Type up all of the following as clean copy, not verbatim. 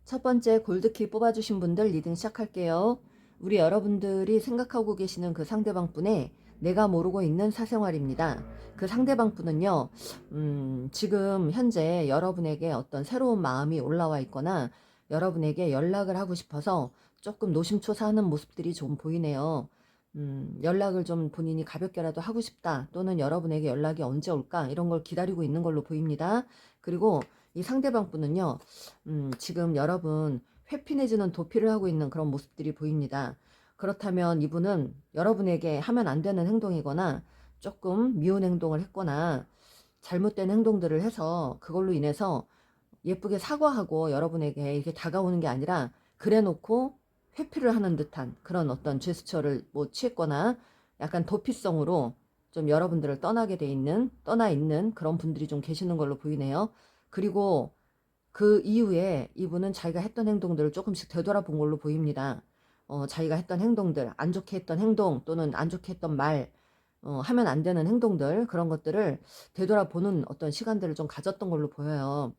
첫 번째 골드키 뽑아주신 분들 리딩 시작할게요. 우리 여러분들이 생각하고 계시는 그 상대방 분의 내가 모르고 있는 사생활입니다. 그 상대방 분은요, 지금 현재 여러분에게 어떤 새로운 마음이 올라와 있거나 여러분에게 연락을 하고 싶어서 조금 노심초사하는 모습들이 좀 보이네요. 연락을 좀 본인이 가볍게라도 하고 싶다, 또는 여러분에게 연락이 언제 올까, 이런 걸 기다리고 있는 걸로 보입니다. 그리고 이 상대방 분은요, 지금 여러분 회피 내지는 도피를 하고 있는 그런 모습들이 보입니다. 그렇다면 이분은 여러분에게 하면 안 되는 행동이거나 조금 미운 행동을 했거나 잘못된 행동들을 해서 그걸로 인해서 예쁘게 사과하고 여러분에게 이렇게 다가오는 게 아니라 그래 놓고 회피를 하는 듯한 그런 어떤 제스처를 뭐 취했거나 약간 도피성으로 좀 여러분들을 떠나 있는 그런 분들이 좀 계시는 걸로 보이네요. 그리고 그 이후에 이분은 자기가 했던 행동들을 조금씩 되돌아본 걸로 보입니다. 자기가 했던 행동들, 안 좋게 했던 행동 또는 안 좋게 했던 말, 하면 안 되는 행동들, 그런 것들을 되돌아보는 어떤 시간들을 좀 가졌던 걸로 보여요.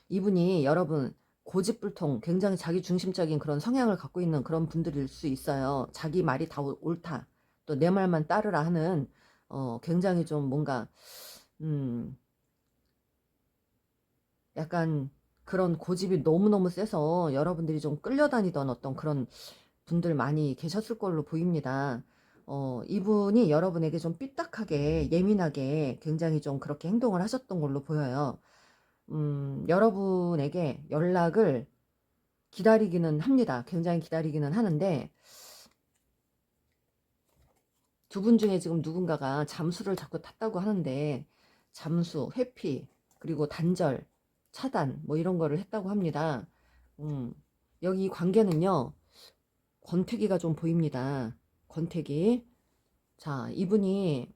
이분이 여러분 고집불통, 굉장히 자기 중심적인 그런 성향을 갖고 있는 그런 분들일 수 있어요. 자기 말이 다 옳다, 또 내 말만 따르라 하는 굉장히 좀 뭔가 약간 그런 고집이 너무너무 세서 여러분들이 좀 끌려다니던 어떤 그런 분들 많이 계셨을 걸로 보입니다. 이분이 여러분에게 좀 삐딱하게, 예민하게 굉장히 좀 그렇게 행동을 하셨던 걸로 보여요. 여러분에게 연락을 기다리기는 합니다. 굉장히 기다리기는 하는데, 두 분 중에 지금 누군가가 잠수를 자꾸 탔다고 하는데, 잠수, 회피, 그리고 단절, 차단, 뭐 이런 거를 했다고 합니다. 여기 관계는요, 권태기가 좀 보입니다. 권태기. 자, 이분이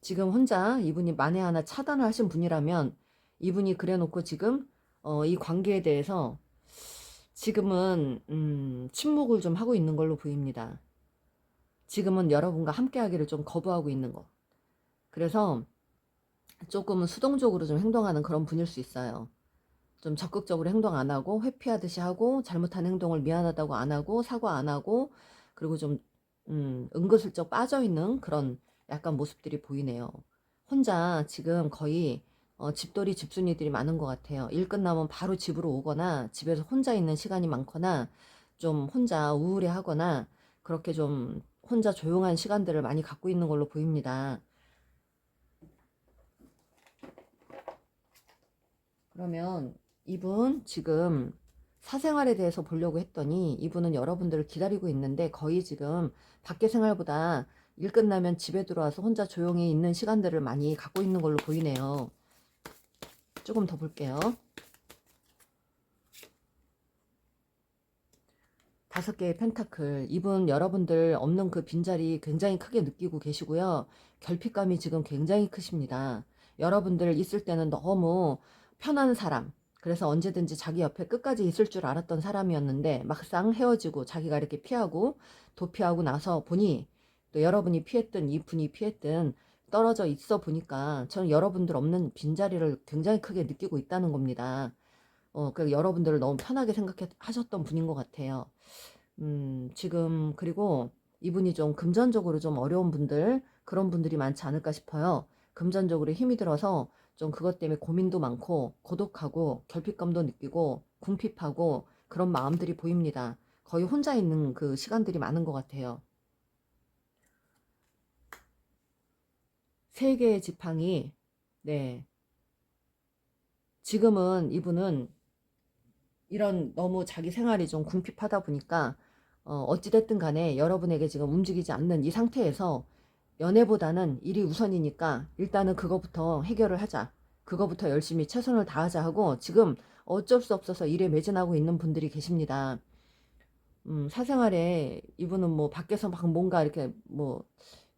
지금 혼자 이분이 만에 하나 차단을 하신 분이라면 이분이 그래 놓고 지금 이 관계에 대해서 지금은 침묵을 좀 하고 있는 걸로 보입니다. 지금은 여러분과 함께 하기를 좀 거부하고 있는 거. 그래서 조금은 수동적으로 좀 행동하는 그런 분일 수 있어요. 좀 적극적으로 행동 안 하고 회피하듯이 하고 잘못한 행동을 미안하다고 안 하고 사과 안 하고 그리고 좀 은근슬쩍 빠져있는 그런 약간 모습들이 보이네요. 혼자 지금 거의 집돌이 집순이들이 많은 것 같아요. 일 끝나면 바로 집으로 오거나 집에서 혼자 있는 시간이 많거나 좀 혼자 우울해 하거나 그렇게 좀 혼자 조용한 시간들을 많이 갖고 있는 걸로 보입니다. 그러면 이분 지금 사생활에 대해서 보려고 했더니 이분은 여러분들을 기다리고 있는데 거의 지금 밖에 생활보다 일 끝나면 집에 들어와서 혼자 조용히 있는 시간들을 많이 갖고 있는 걸로 보이네요. 조금 더 볼게요. 5개의 펜타클. 이분 여러분들 없는 그 빈자리 굉장히 크게 느끼고 계시고요. 결핍감이 지금 굉장히 크십니다. 여러분들 있을 때는 너무 편한 사람, 그래서 언제든지 자기 옆에 끝까지 있을 줄 알았던 사람이었는데 막상 헤어지고 자기가 이렇게 피하고 도피하고 나서 보니 또 여러분이 피했든 이분이 피했든 떨어져 있어 보니까 저는 여러분들 없는 빈자리를 굉장히 크게 느끼고 있다는 겁니다. 그 여러분들을 너무 편하게 생각하셨던 분인 것 같아요. 지금 그리고 이분이 좀 금전적으로 좀 어려운 분들, 그런 분들이 많지 않을까 싶어요. 금전적으로 힘이 들어서 좀 그것 때문에 고민도 많고 고독하고 결핍감도 느끼고 궁핍하고 그런 마음들이 보입니다. 거의 혼자 있는 그 시간들이 많은 것 같아요. 3개의 지팡이. 네, 지금은 이분은 이런 너무 자기 생활이 좀 궁핍하다 보니까 어찌됐든 간에 여러분에게 지금 움직이지 않는 이 상태에서 연애보다는 일이 우선이니까 일단은 그거부터 해결을 하자, 그거부터 열심히 최선을 다하자 하고 지금 어쩔 수 없어서 일에 매진하고 있는 분들이 계십니다. 사생활에 이분은 뭐 밖에서 막 뭔가 이렇게 뭐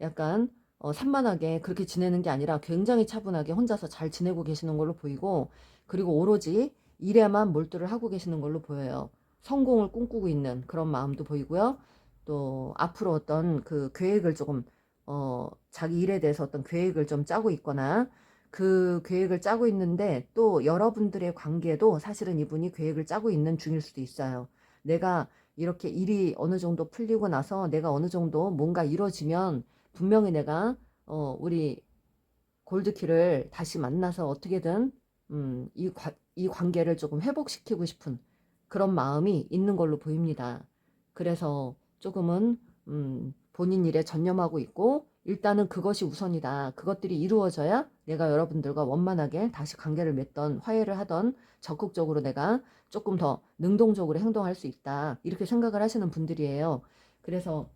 약간 산만하게 그렇게 지내는 게 아니라 굉장히 차분하게 혼자서 잘 지내고 계시는 걸로 보이고, 그리고 오로지 일에만 몰두를 하고 계시는 걸로 보여요. 성공을 꿈꾸고 있는 그런 마음도 보이고요. 또 앞으로 어떤 그 계획을 조금 자기 일에 대해서 어떤 계획을 좀 짜고 있거나 그 계획을 짜고 있는데 또 여러분들의 관계도 사실은 이분이 계획을 짜고 있는 중일 수도 있어요. 내가 이렇게 일이 어느 정도 풀리고 나서 내가 어느 정도 뭔가 이루어지면 분명히 내가 우리 골드키를 다시 만나서 어떻게든 이 관계를 조금 회복시키고 싶은 그런 마음이 있는 걸로 보입니다. 그래서 조금은 본인 일에 전념하고 있고 일단은 그것이 우선이다. 그것들이 이루어져야 내가 여러분들과 원만하게 다시 관계를 맺던 화해를 하던 적극적으로 내가 조금 더 능동적으로 행동할 수 있다. 이렇게 생각을 하시는 분들이에요. 그래서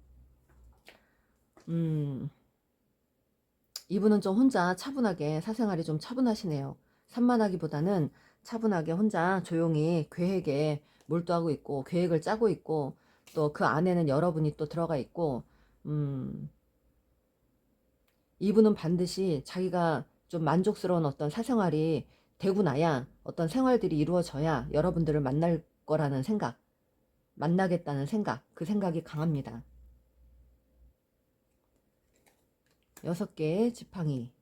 이분은 좀 혼자 차분하게 사생활이 좀 차분하시네요. 산만하기보다는 차분하게 혼자 조용히 계획에 몰두하고 있고 계획을 짜고 있고 또 그 안에는 여러분이 또 들어가 있고 이분은 반드시 자기가 좀 만족스러운 어떤 사생활이 되고 나야 어떤 생활들이 이루어져야 여러분들을 만날 거라는 생각, 만나겠다는 생각, 그 생각이 강합니다. 6개의 지팡이.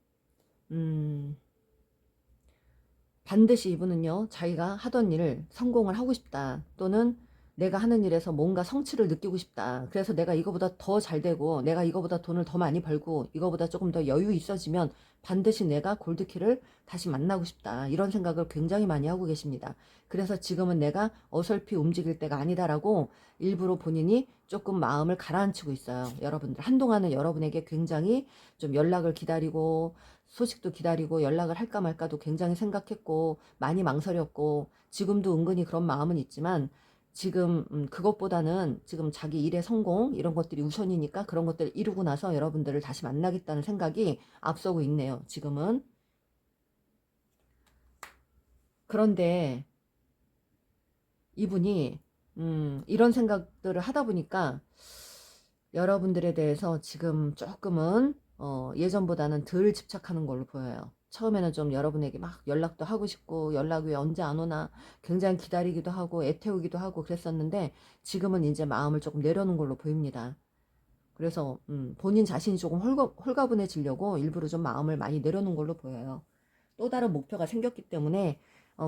반드시 이분은요, 자기가 하던 일을 성공을 하고 싶다. 또는 내가 하는 일에서 뭔가 성취를 느끼고 싶다. 그래서 내가 이거보다 더 잘 되고, 내가 이거보다 돈을 더 많이 벌고, 이거보다 조금 더 여유 있어지면 반드시 내가 골드키를 다시 만나고 싶다. 이런 생각을 굉장히 많이 하고 계십니다. 그래서 지금은 내가 어설피 움직일 때가 아니다라고 일부러 본인이 조금 마음을 가라앉히고 있어요. 여러분들. 한동안은 여러분에게 굉장히 좀 연락을 기다리고, 소식도 기다리고 연락을 할까 말까도 굉장히 생각했고 많이 망설였고 지금도 은근히 그런 마음은 있지만 지금 그것보다는 지금 자기 일의 성공 이런 것들이 우선이니까 그런 것들을 이루고 나서 여러분들을 다시 만나겠다는 생각이 앞서고 있네요. 지금은. 그런데 이분이 이런 생각들을 하다 보니까 여러분들에 대해서 지금 조금은 예전보다는 덜 집착하는 걸로 보여요. 처음에는 좀 여러분에게 막 연락도 하고 싶고 연락 왜 언제 안 오나 굉장히 기다리기도 하고 애태우기도 하고 그랬었는데 지금은 이제 마음을 조금 내려놓은 걸로 보입니다. 그래서 본인 자신이 조금 홀가분해지려고 일부러 좀 마음을 많이 내려놓은 걸로 보여요. 또 다른 목표가 생겼기 때문에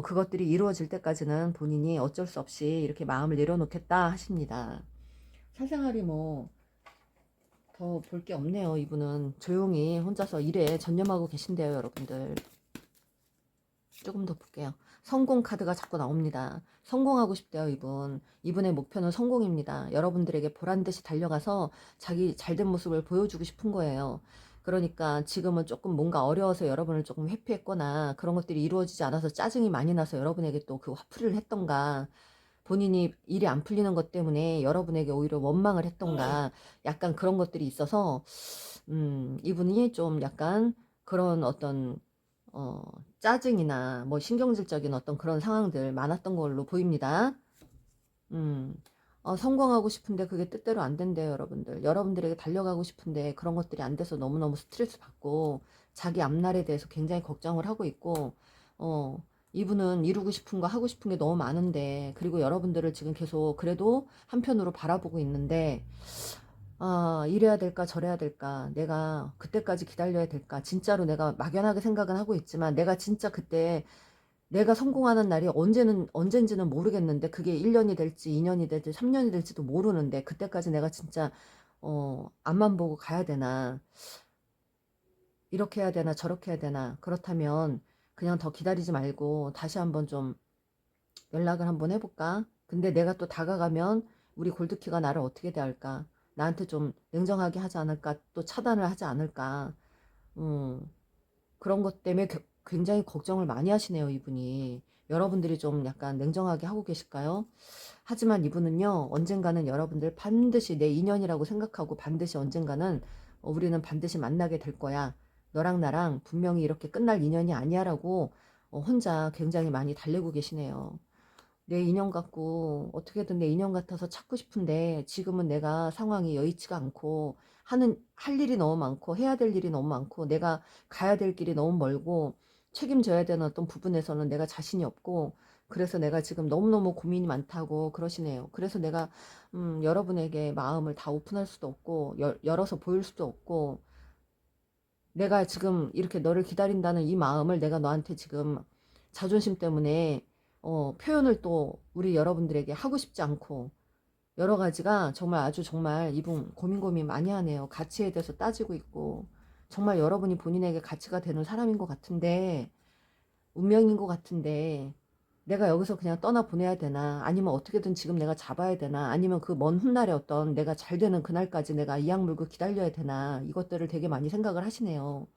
그것들이 이루어질 때까지는 본인이 어쩔 수 없이 이렇게 마음을 내려놓겠다 하십니다. 사생활이 뭐 더 볼 게 없네요. 이분은 조용히 혼자서 일에 전념하고 계신데요, 여러분들. 조금 더 볼게요. 성공 카드가 자꾸 나옵니다. 성공하고 싶대요, 이분. 이분의 목표는 성공입니다. 여러분들에게 보란듯이 달려가서 자기 잘된 모습을 보여주고 싶은 거예요. 그러니까 지금은 조금 뭔가 어려워서 여러분을 조금 회피했거나 그런 것들이 이루어지지 않아서 짜증이 많이 나서 여러분에게 또 그 화풀이를 했던가 본인이 일이 안 풀리는 것 때문에 여러분에게 오히려 원망을 했던가 약간 그런 것들이 있어서 이분이 좀 약간 그런 어떤 짜증이나 뭐 신경질적인 어떤 그런 상황들 많았던 걸로 보입니다. 성공하고 싶은데 그게 뜻대로 안 된대요, 여러분들. 여러분들에게 달려가고 싶은데 그런 것들이 안 돼서 너무너무 스트레스 받고 자기 앞날에 대해서 굉장히 걱정을 하고 있고 이분은 이루고 싶은 거 하고 싶은 게 너무 많은데 그리고 여러분들을 지금 계속 그래도 한편으로 바라보고 있는데 이래야 될까 저래야 될까 내가 그때까지 기다려야 될까 진짜로 내가 막연하게 생각은 하고 있지만 내가 진짜 그때 내가 성공하는 날이 언젠지는 모르겠는데 그게 1년이 될지 2년이 될지 3년이 될지도 모르는데 그때까지 내가 진짜 앞만 보고 가야 되나 이렇게 해야 되나 저렇게 해야 되나 그렇다면 그냥 더 기다리지 말고 다시 한번 좀 연락을 한번 해볼까? 근데 내가 또 다가가면 우리 골드키가 나를 어떻게 대할까? 나한테 좀 냉정하게 하지 않을까? 또 차단을 하지 않을까? 음, 그런 것 때문에 굉장히 걱정을 많이 하시네요, 이분이. 여러분들이 좀 약간 냉정하게 하고 계실까요? 하지만 이분은요, 언젠가는 여러분들 반드시 내 인연이라고 생각하고 반드시 언젠가는 우리는 반드시 만나게 될 거야. 너랑 나랑 분명히 이렇게 끝날 인연이 아니야 라고 혼자 굉장히 많이 달래고 계시네요. 내 인연 같고 어떻게든 내 인연 같아서 찾고 싶은데 지금은 내가 상황이 여의치가 않고 할 일이 너무 많고 해야 될 일이 너무 많고 내가 가야 될 길이 너무 멀고 책임져야 되는 어떤 부분에서는 내가 자신이 없고 그래서 내가 지금 너무너무 고민이 많다고 그러시네요. 그래서 내가 여러분에게 마음을 다 오픈할 수도 없고 열어서 보일 수도 없고 내가 지금 이렇게 너를 기다린다는 이 마음을 내가 너한테 지금 자존심 때문에 표현을 또 우리 여러분들에게 하고 싶지 않고, 여러 가지가 정말 아주 정말 이분 고민 많이 하네요. 가치에 대해서 따지고 있고, 정말 여러분이 본인에게 가치가 되는 사람인 것 같은데, 운명인 것 같은데, 내가 여기서 그냥 떠나보내야 되나, 아니면 어떻게든 지금 내가 잡아야 되나, 아니면 그 먼 훗날에 어떤 내가 잘 되는 그날까지 내가 이악 물고 기다려야 되나, 이것들을 되게 많이 생각을 하시네요.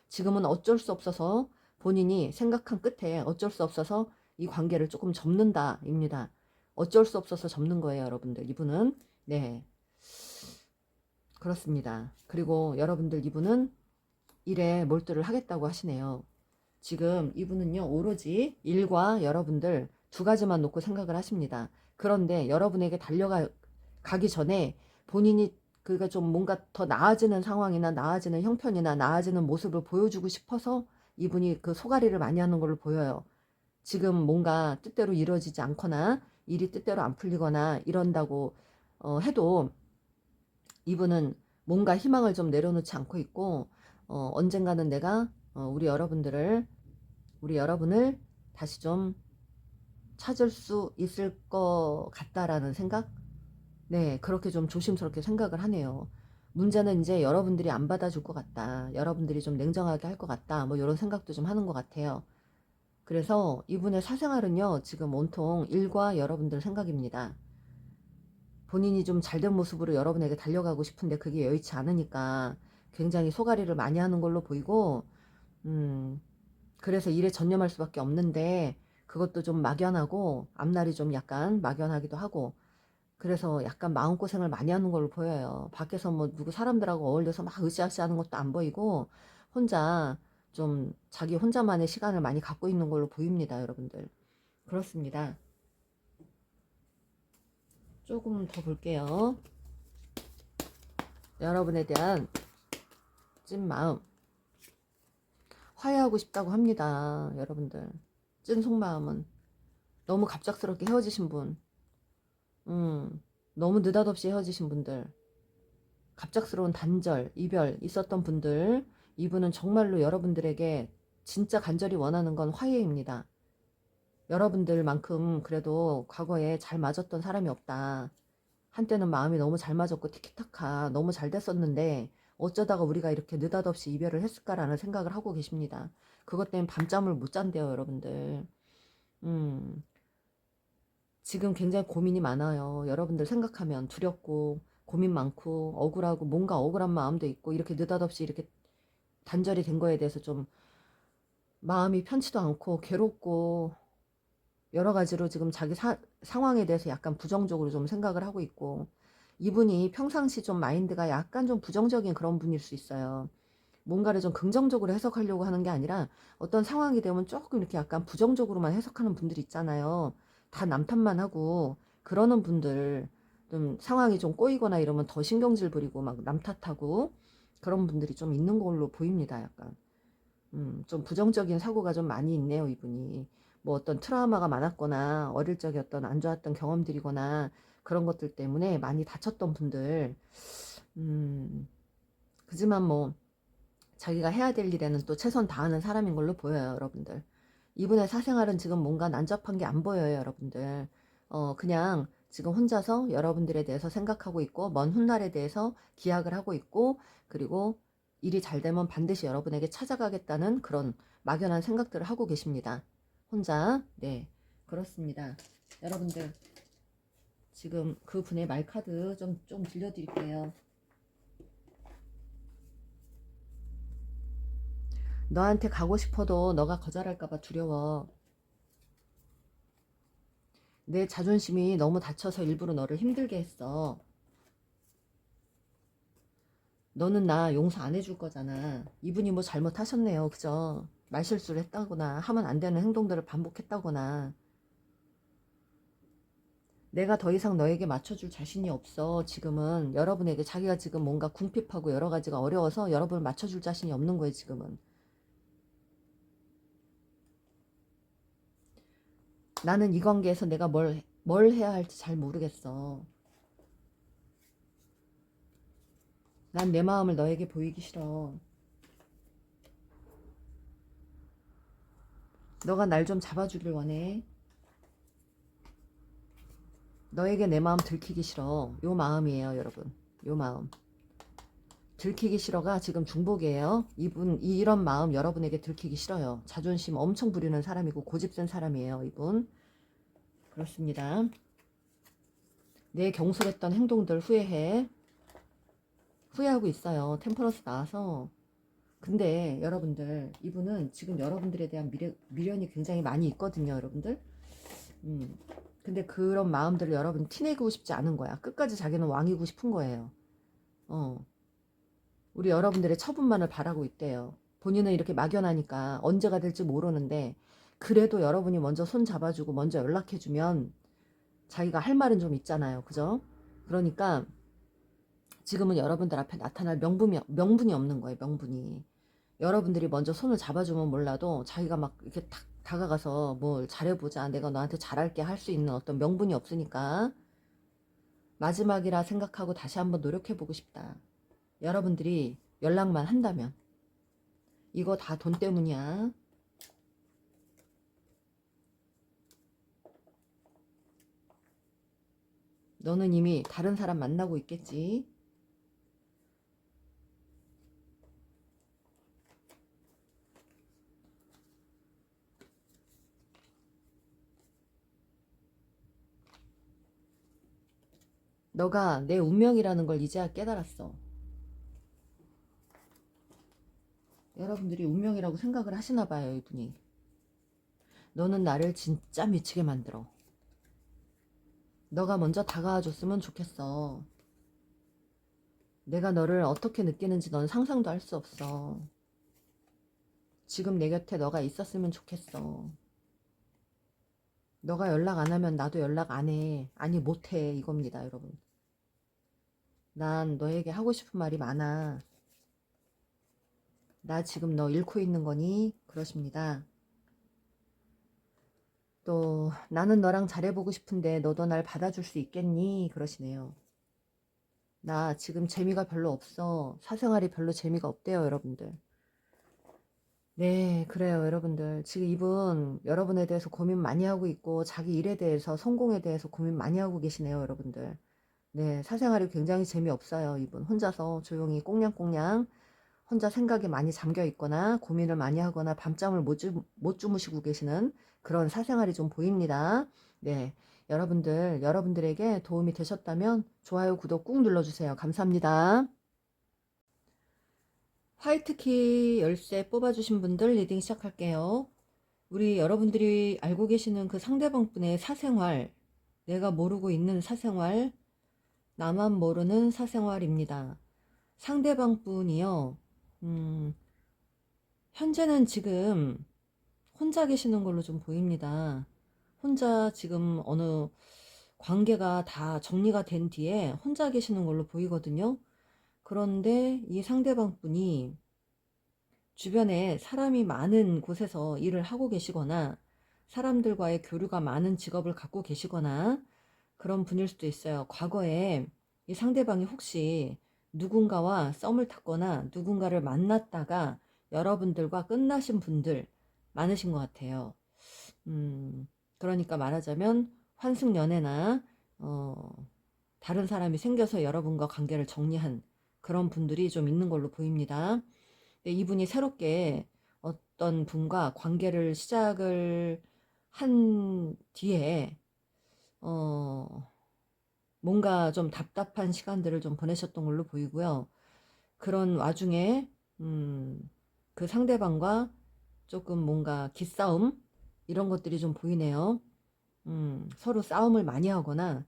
지금은 어쩔 수 없어서 본인이 생각한 끝에 어쩔 수 없어서 이 관계를 조금 접는다입니다. 어쩔 수 없어서 접는 거예요, 여러분들. 이분은. 네, 그렇습니다. 그리고 여러분들, 이분은 일에 몰두를 하겠다고 하시네요. 지금 이분은요, 오로지 일과 여러분들 두 가지만 놓고 생각을 하십니다. 그런데 여러분에게 가기 전에 본인이 그가 좀 뭔가 더 나아지는 상황이나 나아지는 형편이나 나아지는 모습을 보여주고 싶어서 이분이 그 소가리를 많이 하는 걸로 보여요. 지금 뭔가 뜻대로 이루어지지 않거나 일이 뜻대로 안 풀리거나 이런다고 해도 이분은 뭔가 희망을 좀 내려놓지 않고 있고, 언젠가는 내가 우리 여러분을 다시 좀 찾을 수 있을 것 같다라는 생각? 네, 그렇게 좀 조심스럽게 생각을 하네요. 문제는 이제 여러분들이 안 받아줄 것 같다. 여러분들이 좀 냉정하게 할 것 같다. 뭐 이런 생각도 좀 하는 것 같아요. 그래서 이분의 사생활은요, 지금 온통 일과 여러분들 생각입니다. 본인이 좀 잘된 모습으로 여러분에게 달려가고 싶은데 그게 여의치 않으니까 굉장히 소가리를 많이 하는 걸로 보이고, 그래서 일에 전념할 수밖에 없는데 그것도 좀 막연하고 앞날이 좀 약간 막연하기도 하고, 그래서 약간 마음고생을 많이 하는 걸로 보여요. 밖에서 뭐 누구 사람들하고 어울려서 막 으쌰으쌰 하는 것도 안 보이고 혼자 좀 자기 혼자만의 시간을 많이 갖고 있는 걸로 보입니다, 여러분들. 그렇습니다. 조금 더 볼게요. 여러분에 대한 찐 마음. 화해하고 싶다고 합니다, 여러분들. 찐 속마음은. 너무 갑작스럽게 헤어지신 분, 너무 느닷없이 헤어지신 분들, 갑작스러운 단절, 이별 있었던 분들, 이분은 정말로 여러분들에게 진짜 간절히 원하는 건 화해입니다. 여러분들만큼 그래도 과거에 잘 맞았던 사람이 없다. 한때는 마음이 너무 잘 맞았고 티키타카 너무 잘 됐었는데 어쩌다가 우리가 이렇게 느닷없이 이별을 했을까라는 생각을 하고 계십니다. 그것 때문에 밤잠을 못 잔대요, 여러분들. 음, 지금 굉장히 고민이 많아요. 여러분들 생각하면 두렵고 고민 많고 억울하고 뭔가 억울한 마음도 있고, 이렇게 느닷없이 이렇게 단절이 된 거에 대해서 좀 마음이 편치도 않고 괴롭고 여러 가지로 지금 자기 상황에 대해서 약간 부정적으로 좀 생각을 하고 있고, 이분이 평상시 좀 마인드가 약간 좀 부정적인 그런 분일 수 있어요. 뭔가를 좀 긍정적으로 해석하려고 하는 게 아니라 어떤 상황이 되면 조금 이렇게 약간 부정적으로만 해석하는 분들 있잖아요. 다 남탓만 하고 그러는 분들, 좀 상황이 좀 꼬이거나 이러면 더 신경질 부리고 막 남탓하고 그런 분들이 좀 있는 걸로 보입니다. 약간 좀 부정적인 사고가 좀 많이 있네요, 이분이. 뭐 어떤 트라우마가 많았거나 어릴 적에 어떤 안 좋았던 경험들이거나 그런 것들 때문에 많이 다쳤던 분들, 음, 그지만 뭐 자기가 해야 될 일에는 또 최선 다하는 사람인 걸로 보여요, 여러분들. 이분의 사생활은 지금 뭔가 난잡한 게 안 보여요, 여러분들. 그냥 지금 혼자서 여러분들에 대해서 생각하고 있고, 먼 훗날에 대해서 기약을 하고 있고, 그리고 일이 잘 되면 반드시 여러분에게 찾아가겠다는 그런 막연한 생각들을 하고 계십니다. 혼자. 네, 그렇습니다. 여러분들, 지금 그 분의 말카드 좀 들려드릴게요. 너한테 가고 싶어도 너가 거절할까봐 두려워. 내 자존심이 너무 다쳐서 일부러 너를 힘들게 했어. 너는 나 용서 안 해줄 거잖아. 이분이 뭐 잘못하셨네요. 그죠? 말실수를 했다거나 하면 안 되는 행동들을 반복했다거나, 내가 더 이상 너에게 맞춰줄 자신이 없어. 지금은 여러분에게 자기가 지금 뭔가 궁핍하고 여러 가지가 어려워서 여러분을 맞춰줄 자신이 없는 거예요, 지금은. 나는 이 관계에서 내가 뭘 해야 할지 잘 모르겠어. 난 내 마음을 너에게 보이기 싫어. 너가 날 좀 잡아주길 원해. 너에게 내 마음 들키기 싫어. 요 마음이에요, 여러분. 요 마음. 들키기 싫어가 지금 중복이에요. 이분, 이런 마음 여러분에게 들키기 싫어요. 자존심 엄청 부리는 사람이고 고집센 사람이에요, 이분. 그렇습니다. 내 경솔했던 행동들 후회해. 후회하고 있어요. 템퍼런스 나와서. 근데 여러분들, 이분은 지금 여러분들에 대한 미련이 굉장히 많이 있거든요, 여러분들. 근데 그런 마음들을 여러분 티내고 싶지 않은 거야. 끝까지 자기는 왕이고 싶은 거예요. 우리 여러분들의 처분만을 바라고 있대요. 본인은 이렇게 막연하니까 언제가 될지 모르는데, 그래도 여러분이 먼저 손 잡아주고 먼저 연락해주면 자기가 할 말은 좀 있잖아요. 그죠? 그러니까 지금은 여러분들 앞에 나타날 명분이 없는 거예요. 명분이. 여러분들이 먼저 손을 잡아주면 몰라도 자기가 막 이렇게 탁 다가가서 뭘 잘해보자, 내가 너한테 잘할게 할 수 있는 어떤 명분이 없으니까 마지막이라 생각하고 다시 한번 노력해보고 싶다. 여러분들이 연락만 한다면. 이거 다 돈 때문이야. 너는 이미 다른 사람 만나고 있겠지. 너가 내 운명이라는 걸 이제야 깨달았어. 여러분들이 운명이라고 생각을 하시나 봐요, 이분이. 너는 나를 진짜 미치게 만들어. 너가 먼저 다가와 줬으면 좋겠어. 내가 너를 어떻게 느끼는지 넌 상상도 할 수 없어. 지금 내 곁에 너가 있었으면 좋겠어. 너가 연락 안 하면 나도 연락 안 해. 아니, 못 해. 이겁니다, 여러분. 난 너에게 하고 싶은 말이 많아. 나 지금 너 잃고 있는 거니? 그러십니다. 또 나는 너랑 잘해보고 싶은데 너도 날 받아줄 수 있겠니? 그러시네요. 나 지금 재미가 별로 없어. 사생활이 별로 재미가 없대요, 여러분들. 네, 그래요, 여러분들. 지금 이분 여러분에 대해서 고민 많이 하고 있고 자기 일에 대해서, 성공에 대해서 고민 많이 하고 계시네요, 여러분들. 네, 사생활이 굉장히 재미없어요, 이분. 혼자서 조용히 꽁냥꽁냥 혼자 생각에 많이 잠겨 있거나 고민을 많이 하거나 밤잠을 못 주무시고 계시는 그런 사생활이 좀 보입니다. 네, 여러분들에게 도움이 되셨다면 좋아요, 구독 꾹 눌러주세요. 감사합니다. 화이트키 열쇠 뽑아주신 분들 리딩 시작할게요. 우리 여러분들이 알고 계시는 그 상대방 분의 사생활, 내가 모르고 있는 사생활, 나만 모르는 사생활입니다. 상대방 분이요. 현재는 지금 혼자 계시는 걸로 좀 보입니다. 혼자 지금 어느 관계가 다 정리가 된 뒤에 혼자 계시는 걸로 보이거든요. 그런데 이 상대방 분이 주변에 사람이 많은 곳에서 일을 하고 계시거나 사람들과의 교류가 많은 직업을 갖고 계시거나 그런 분일 수도 있어요. 과거에 이 상대방이 혹시 누군가와 썸을 탔거나 누군가를 만났다가 여러분들과 끝나신 분들 많으신 것 같아요. 그러니까 말하자면 환승연애나 다른 사람이 생겨서 여러분과 관계를 정리한 그런 분들이 좀 있는 걸로 보입니다. 이분이 새롭게 어떤 분과 관계를 시작을 한 뒤에 뭔가 좀 답답한 시간들을 좀 보내셨던 걸로 보이고요. 그런 와중에 그 상대방과 조금 뭔가 기싸움 이런 것들이 좀 보이네요. 서로 싸움을 많이 하거나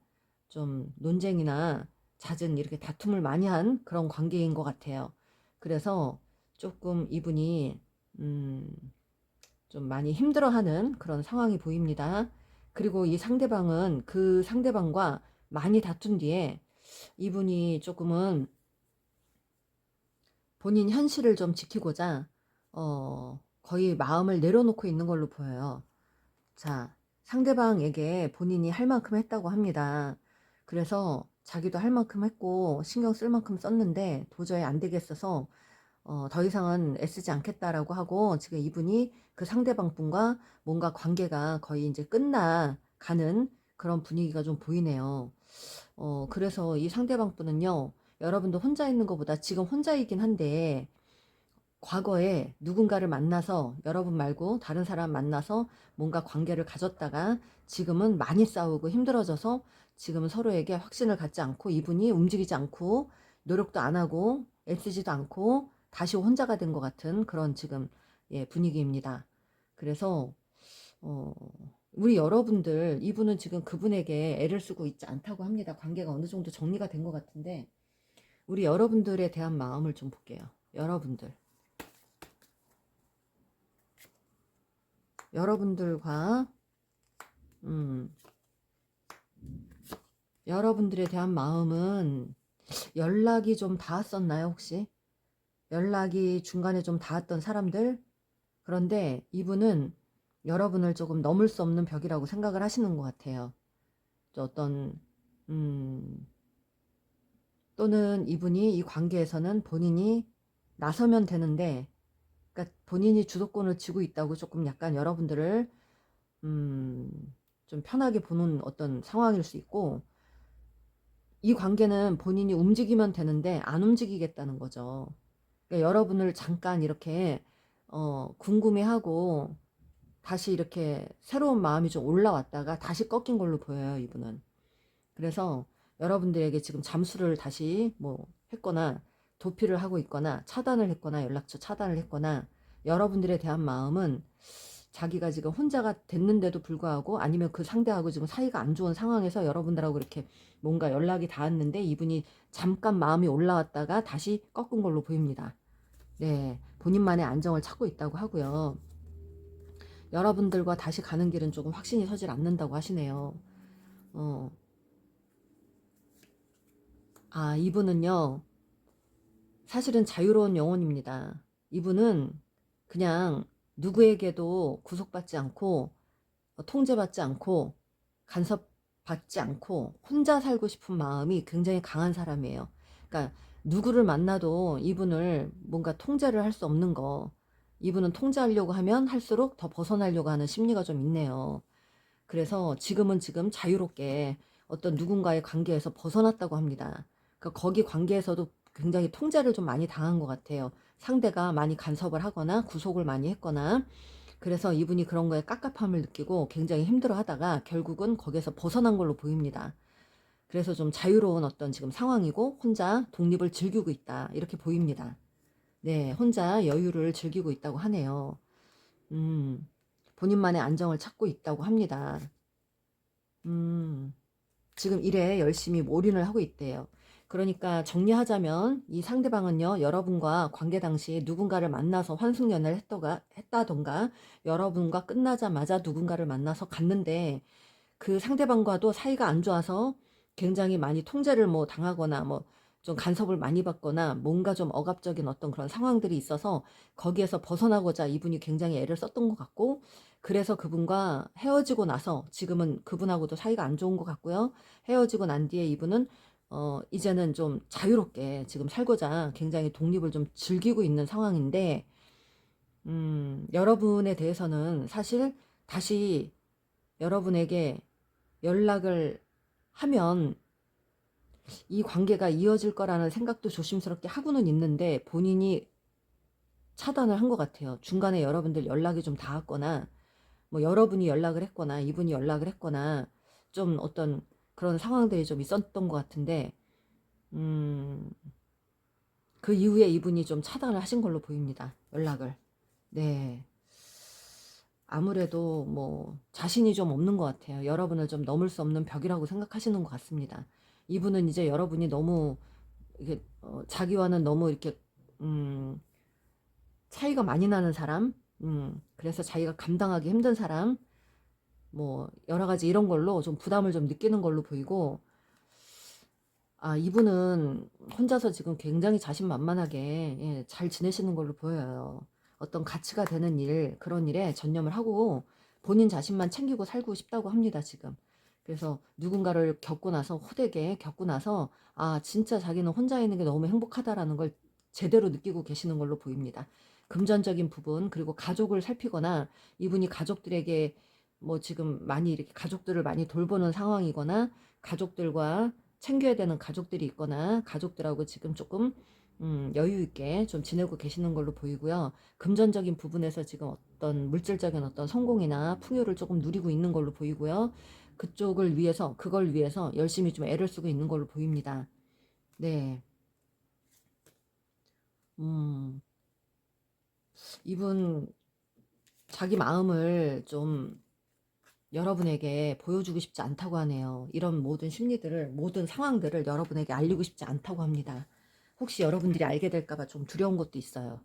좀 논쟁이나 잦은 이렇게 다툼을 많이 한 그런 관계인 것 같아요. 그래서 조금 이분이 좀 많이 힘들어하는 그런 상황이 보입니다. 그리고 이 상대방은 그 상대방과 많이 다툰 뒤에 이분이 조금은 본인 현실을 좀 지키고자 거의 마음을 내려놓고 있는 걸로 보여요. 자, 상대방에게 본인이 할 만큼 했다고 합니다. 그래서 자기도 할 만큼 했고 신경 쓸 만큼 썼는데 도저히 안 되겠어서 더 이상은 애쓰지 않겠다라고 하고 지금 이분이 그 상대방 분과 뭔가 관계가 거의 이제 끝나가는 그런 분위기가 좀 보이네요. 그래서 이 상대방 분은요, 여러분도 혼자 있는 것보다 지금 혼자이긴 한데 과거에 누군가를 만나서 여러분 말고 다른 사람 만나서 뭔가 관계를 가졌다가 지금은 많이 싸우고 힘들어져서 지금은 서로에게 확신을 갖지 않고 이분이 움직이지 않고 노력도 안 하고 애쓰지도 않고 다시 혼자가 된 것 같은 그런 지금 분위기입니다. 그래서 어, 우리 여러분들 이분은 지금 그분에게 애를 쓰고 있지 않다고 합니다. 관계가 어느 정도 정리가 된 것 같은데 우리 여러분들에 대한 마음을 좀 볼게요. 여러분들과 여러분들에 대한 마음은 연락이 좀 닿았었나요, 혹시? 연락이 중간에 좀 닿았던 사람들? 그런데 이분은 여러분을 조금 넘을 수 없는 벽이라고 생각을 하시는 것 같아요. 어떤, 음, 또는 이분이 이 관계에서는 본인이 나서면 되는데, 그러니까 본인이 주도권을 쥐고 있다고 조금 약간 여러분들을, 좀 편하게 보는 어떤 상황일 수 있고, 이 관계는 본인이 움직이면 되는데 안 움직이겠다는 거죠. 그러니까 여러분을 잠깐 이렇게 궁금해하고 다시 이렇게 새로운 마음이 좀 올라왔다가 다시 꺾인 걸로 보여요, 이분은. 그래서 여러분들에게 지금 잠수를 다시 뭐 했거나 도피를 하고 있거나 차단을 했거나 연락처 차단을 했거나 여러분들에 대한 마음은 자기가 지금 혼자가 됐는데도 불구하고 아니면 그 상대하고 지금 사이가 안 좋은 상황에서 여러분들하고 이렇게 뭔가 연락이 닿았는데 이분이 잠깐 마음이 올라왔다가 다시 꺾은 걸로 보입니다. 네, 본인만의 안정을 찾고 있다고 하고요. 여러분들과 다시 가는 길은 조금 확신이 서질 않는다고 하시네요. 이분은요, 사실은 자유로운 영혼입니다. 이분은 그냥 누구에게도 구속받지 않고 통제받지 않고 간섭받지 않고 혼자 살고 싶은 마음이 굉장히 강한 사람이에요. 그러니까 누구를 만나도 이분을 뭔가 통제를 할 수 없는 거, 이분은 통제하려고 하면 할수록 더 벗어나려고 하는 심리가 좀 있네요. 그래서 지금은 지금 자유롭게 어떤 누군가의 관계에서 벗어났다고 합니다. 그러니까 거기 관계에서도 굉장히 통제를 좀 많이 당한 것 같아요. 상대가 많이 간섭을 하거나 구속을 많이 했거나 그래서 이분이 그런 거에 깝깝함을 느끼고 굉장히 힘들어 하다가 결국은 거기에서 벗어난 걸로 보입니다. 그래서 좀 자유로운 어떤 지금 상황이고 혼자 독립을 즐기고 있다. 이렇게 보입니다. 네, 혼자 여유를 즐기고 있다고 하네요. 본인만의 안정을 찾고 있다고 합니다. 지금 일에 열심히 몰인을 하고 있대요. 그러니까 정리하자면 이 상대방은요, 여러분과 관계 당시에 누군가를 만나서 환승연애를 했다던가 여러분과 끝나자마자 누군가를 만나서 갔는데 그 상대방과도 사이가 안 좋아서 굉장히 많이 통제를 뭐 당하거나 뭐 좀 간섭을 많이 받거나 뭔가 좀 억압적인 어떤 그런 상황들이 있어서 거기에서 벗어나고자 이분이 굉장히 애를 썼던 것 같고 그래서 그분과 헤어지고 나서 지금은 그분하고도 사이가 안 좋은 것 같고요. 헤어지고 난 뒤에 이분은 이제는 좀 자유롭게 지금 살고자 굉장히 독립을 좀 즐기고 있는 상황인데 여러분에 대해서는 사실 다시 여러분에게 연락을 하면 이 관계가 이어질 거라는 생각도 조심스럽게 하고는 있는데 본인이 차단을 한 것 같아요. 중간에 여러분들 연락이 좀 닿았거나 뭐 여러분이 연락을 했거나 이분이 연락을 했거나 좀 어떤 그런 상황들이 좀 있었던 것 같은데 그 이후에 이분이 좀 차단을 하신 걸로 보입니다. 연락을. 네. 아무래도 뭐 자신이 좀 없는 것 같아요. 여러분을 좀 넘을 수 없는 벽이라고 생각하시는 것 같습니다. 이분은 이제 여러분이 너무 이게 자기와는 너무 이렇게 차이가 많이 나는 사람, 그래서 자기가 감당하기 힘든 사람, 뭐 여러 가지 이런 걸로 좀 부담을 좀 느끼는 걸로 보이고, 이분은 혼자서 지금 굉장히 자신만만하게 잘 지내시는 걸로 보여요. 어떤 가치가 되는 일, 그런 일에 전념을 하고 본인 자신만 챙기고 살고 싶다고 합니다, 지금. 그래서 누군가를 겪고 나서, 호되게 겪고 나서, 진짜 자기는 혼자 있는 게 너무 행복하다라는 걸 제대로 느끼고 계시는 걸로 보입니다. 금전적인 부분, 그리고 가족을 살피거나 이분이 가족들에게 뭐 지금 많이 이렇게 가족들을 많이 돌보는 상황이거나 가족들과 챙겨야 되는 가족들이 있거나 가족들하고 지금 조금 여유 있게 좀 지내고 계시는 걸로 보이고요. 금전적인 부분에서 지금 어떤 물질적인 어떤 성공이나 풍요를 조금 누리고 있는 걸로 보이고요. 그쪽을 위해서, 그걸 위해서 열심히 좀 애를 쓰고 있는 걸로 보입니다. 네. 이분 자기 마음을 좀 여러분에게 보여주고 싶지 않다고 하네요. 이런 모든 심리들을, 모든 상황들을 여러분에게 알리고 싶지 않다고 합니다. 혹시 여러분들이 알게 될까봐 좀 두려운 것도 있어요.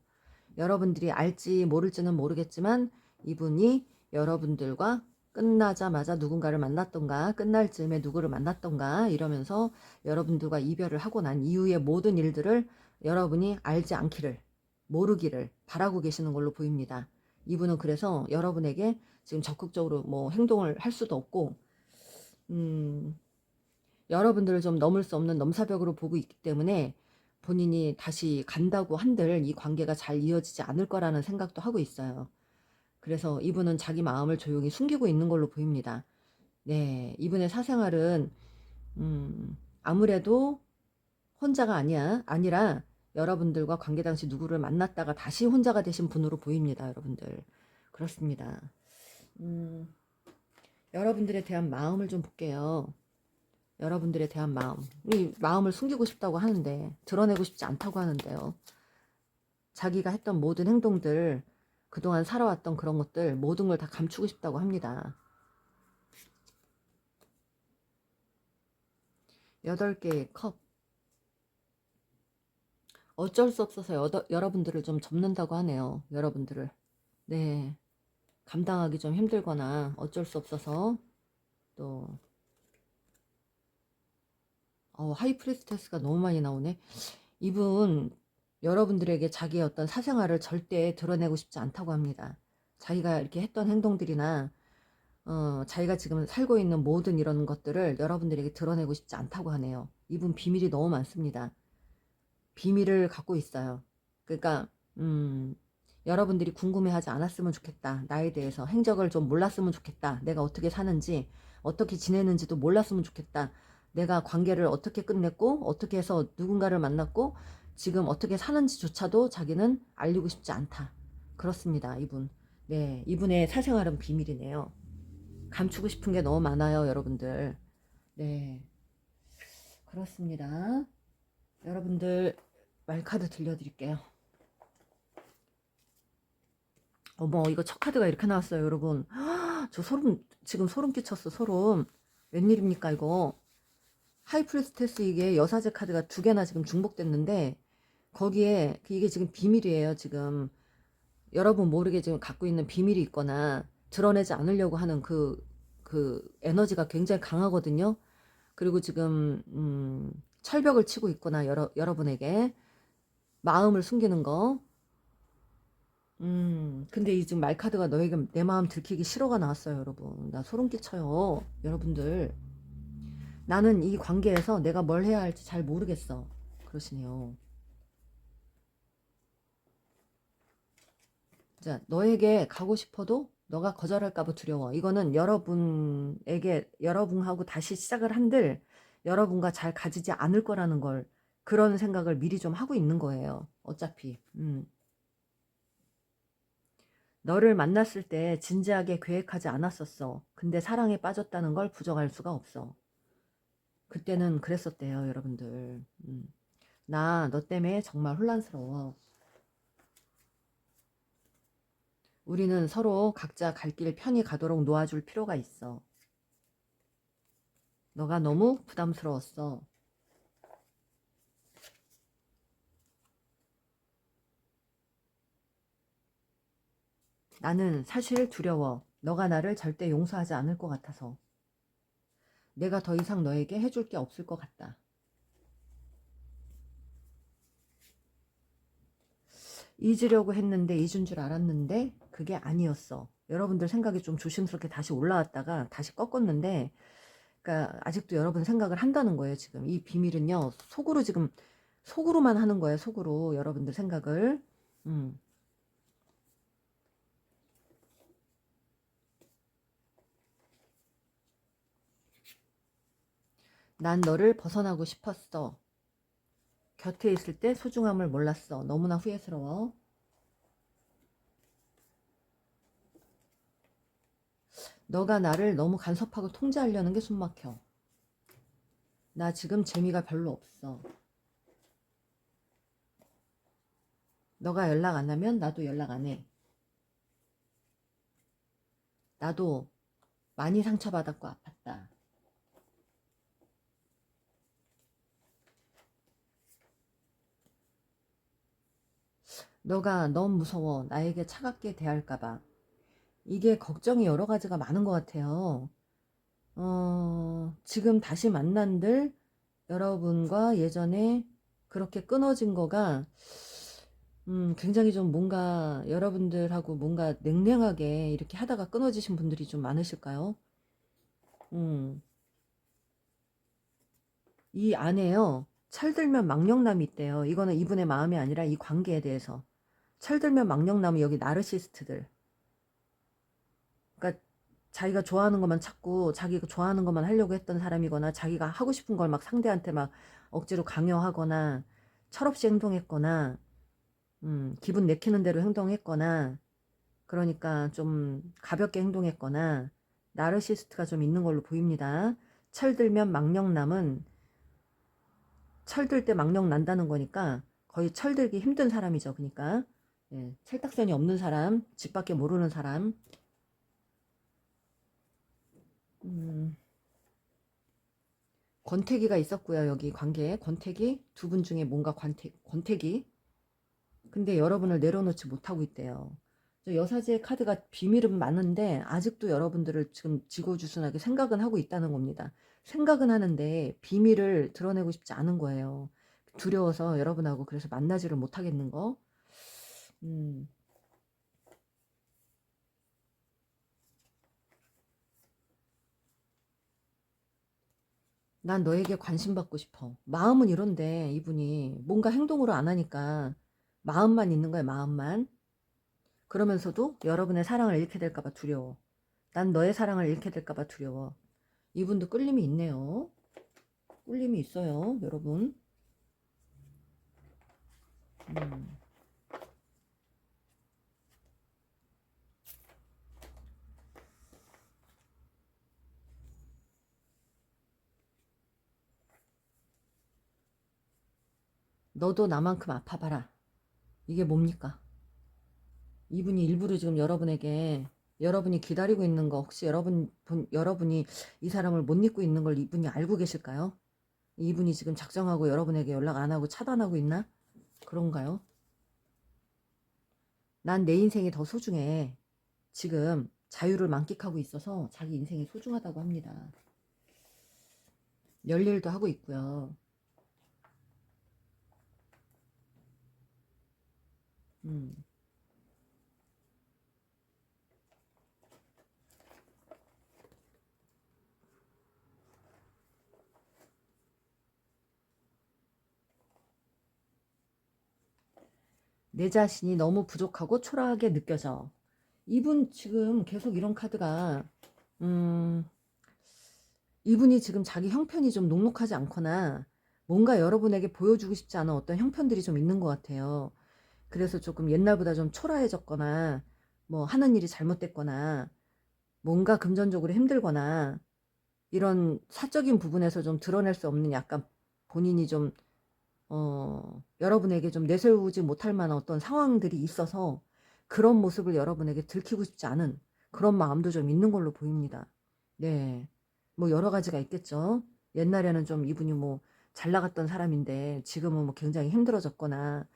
여러분들이 알지 모를지는 모르겠지만 이분이 여러분들과 끝나자마자 누군가를 만났던가 끝날 즈음에 누구를 만났던가 이러면서 여러분들과 이별을 하고 난 이후의 모든 일들을 여러분이 알지 않기를, 모르기를 바라고 계시는 걸로 보입니다. 이분은 그래서 여러분에게 지금 적극적으로 뭐 행동을 할 수도 없고 여러분들을 좀 넘을 수 없는 넘사벽으로 보고 있기 때문에 본인이 다시 간다고 한들 이 관계가 잘 이어지지 않을 거라는 생각도 하고 있어요. 그래서 이분은 자기 마음을 조용히 숨기고 있는 걸로 보입니다. 네, 이분의 사생활은 아무래도 혼자가 아니라 여러분들과 관계 당시 누구를 만났다가 다시 혼자가 되신 분으로 보입니다. 여러분들. 그렇습니다. 여러분들에 대한 마음을 좀 볼게요. 여러분들에 대한 마음. 이 마음을 숨기고 싶다고 하는데 드러내고 싶지 않다고 하는데요. 자기가 했던 모든 행동들, 그동안 살아왔던 그런 것들 모든 걸 다 감추고 싶다고 합니다. 8개의 컵. 어쩔 수 없어서 여러분들을 좀 접는다고 하네요. 여러분들을. 네. 감당하기 좀 힘들거나 어쩔 수 없어서 또 하이프리스테스가 너무 많이 나오네. 이분 여러분들에게 자기의 어떤 사생활을 절대 드러내고 싶지 않다고 합니다. 자기가 이렇게 했던 행동들이나 자기가 지금 살고 있는 모든 이런 것들을 여러분들에게 드러내고 싶지 않다고 하네요. 이분 비밀이 너무 많습니다. 비밀을 갖고 있어요. 그러니까 여러분들이 궁금해하지 않았으면 좋겠다. 나에 대해서 행적을 좀 몰랐으면 좋겠다. 내가 어떻게 사는지 어떻게 지내는지도 몰랐으면 좋겠다. 내가 관계를 어떻게 끝냈고 어떻게 해서 누군가를 만났고 지금 어떻게 사는지조차도 자기는 알리고 싶지 않다. 그렇습니다. 이분. 네, 이분의 사생활은 비밀이네요. 감추고 싶은 게 너무 많아요, 여러분들. 네, 그렇습니다. 여러분들 말카드 들려드릴게요. 어머, 이거 첫 카드가 이렇게 나왔어요, 여러분. 저 지금 소름 끼쳤어, 소름. 웬일입니까, 이거. 하이프리스테스 이게 여사제 카드가 2개나 지금 중복됐는데, 거기에, 이게 지금 비밀이에요, 지금. 여러분 모르게 지금 갖고 있는 비밀이 있거나, 드러내지 않으려고 하는 그 에너지가 굉장히 강하거든요. 그리고 지금, 철벽을 치고 있거나, 여러분에게. 마음을 숨기는 거. 근데 이 지금 말카드가 너에게 내 마음 들키기 싫어가 나왔어요, 여러분. 나 소름 끼쳐요. 여러분들. 나는 이 관계에서 내가 뭘 해야 할지 잘 모르겠어. 그러시네요. 자, 너에게 가고 싶어도 너가 거절할까봐 두려워. 이거는 여러분하고 다시 시작을 한들 여러분과 잘 가지지 않을 거라는 걸, 그런 생각을 미리 좀 하고 있는 거예요. 어차피. 너를 만났을 때 진지하게 계획하지 않았었어. 근데 사랑에 빠졌다는 걸 부정할 수가 없어. 그때는 그랬었대요, 여러분들. 나 너 때문에 정말 혼란스러워. 우리는 서로 각자 갈 길 편히 가도록 놓아줄 필요가 있어. 너가 너무 부담스러웠어. 나는 사실 두려워. 너가 나를 절대 용서하지 않을 것 같아서. 내가 더 이상 너에게 해줄 게 없을 것 같다. 잊으려고 했는데 잊은 줄 알았는데 그게 아니었어. 여러분들 생각이 좀 조심스럽게 다시 올라왔다가 다시 꺾었는데, 그러니까 아직도 여러분 생각을 한다는 거예요. 지금 이 비밀은요, 속으로 지금 속으로만 하는 거예요. 속으로 여러분들 생각을. 난 너를 벗어나고 싶었어. 곁에 있을 때 소중함을 몰랐어. 너무나 후회스러워. 너가 나를 너무 간섭하고 통제하려는 게 숨막혀. 나 지금 재미가 별로 없어. 너가 연락 안 하면 나도 연락 안 해. 나도 많이 상처받았고 아팠다. 너가 너무 무서워. 나에게 차갑게 대할까봐. 이게 걱정이 여러 가지가 많은 것 같아요. 지금 다시 만난들 여러분과 예전에 그렇게 끊어진 거가 굉장히 좀 뭔가 여러분들하고 뭔가 냉랭하게 이렇게 하다가 끊어지신 분들이 좀 많으실까요? 이 안에요. 철들면 망령남이 있대요. 이거는 이분의 마음이 아니라 이 관계에 대해서. 철들면 망령남이 여기 나르시스트들. 그러니까 자기가 좋아하는 것만 찾고 자기가 좋아하는 것만 하려고 했던 사람이거나 자기가 하고 싶은 걸 막 상대한테 막 억지로 강요하거나 철없이 행동했거나 기분 내키는 대로 행동했거나 그러니까 좀 가볍게 행동했거나 나르시스트가 좀 있는 걸로 보입니다. 철들면 망령남은 철들 때 망령 난다는 거니까 거의 철들기 힘든 사람이죠. 그러니까 예, 철딱선이 없는 사람, 집 밖에 모르는 사람. 권태기가 있었고요. 여기 관계에 권태기 두 분 중에 뭔가 권태기. 근데 여러분을 내려놓지 못하고 있대요. 여사제 카드가 비밀은 많은데 아직도 여러분들을 지금 지고지순하게 생각은 하고 있다는 겁니다. 생각은 하는데 비밀을 드러내고 싶지 않은 거예요. 두려워서 여러분하고 그래서 만나지를 못하겠는 거. 음, 난 너에게 관심 받고 싶어. 마음은 이런데 이분이 뭔가 행동으로 안 하니까 마음만 있는 거야, 마음만. 그러면서도 여러분의 사랑을 잃게 될까봐 두려워. 난 너의 사랑을 잃게 될까봐 두려워. 이분도 끌림이 있네요. 끌림이 있어요, 여러분. 너도 나만큼 아파봐라. 이게 뭡니까? 이분이 일부러 지금 여러분에게 여러분이 기다리고 있는 거 혹시 여러분이 이 사람을 못 잊고 있는 걸 이분이 알고 계실까요? 이분이 지금 작정하고 여러분에게 연락 안 하고 차단하고 있나? 그런가요? 난 내 인생이 더 소중해. 지금 자유를 만끽하고 있어서 자기 인생이 소중하다고 합니다. 열일도 하고 있고요. 음. 내 자신이 너무 부족하고 초라하게 느껴져. 이분 지금 계속 이런 카드가 이분이 지금 자기 형편이 좀 녹록하지 않거나 뭔가 여러분에게 보여주고 싶지 않은 어떤 형편들이 좀 있는 것 같아요. 그래서 조금 옛날보다 좀 초라해졌거나 뭐 하는 일이 잘못됐거나 뭔가 금전적으로 힘들거나 이런 사적인 부분에서 좀 드러낼 수 없는 약간 본인이 좀 여러분에게 좀 내세우지 못할 만한 어떤 상황들이 있어서 그런 모습을 여러분에게 들키고 싶지 않은 그런 마음도 좀 있는 걸로 보입니다. 네. 뭐 여러 가지가 있겠죠. 옛날에는 좀 이분이 뭐 잘 나갔던 사람인데 지금은 뭐 굉장히 힘들어졌거나,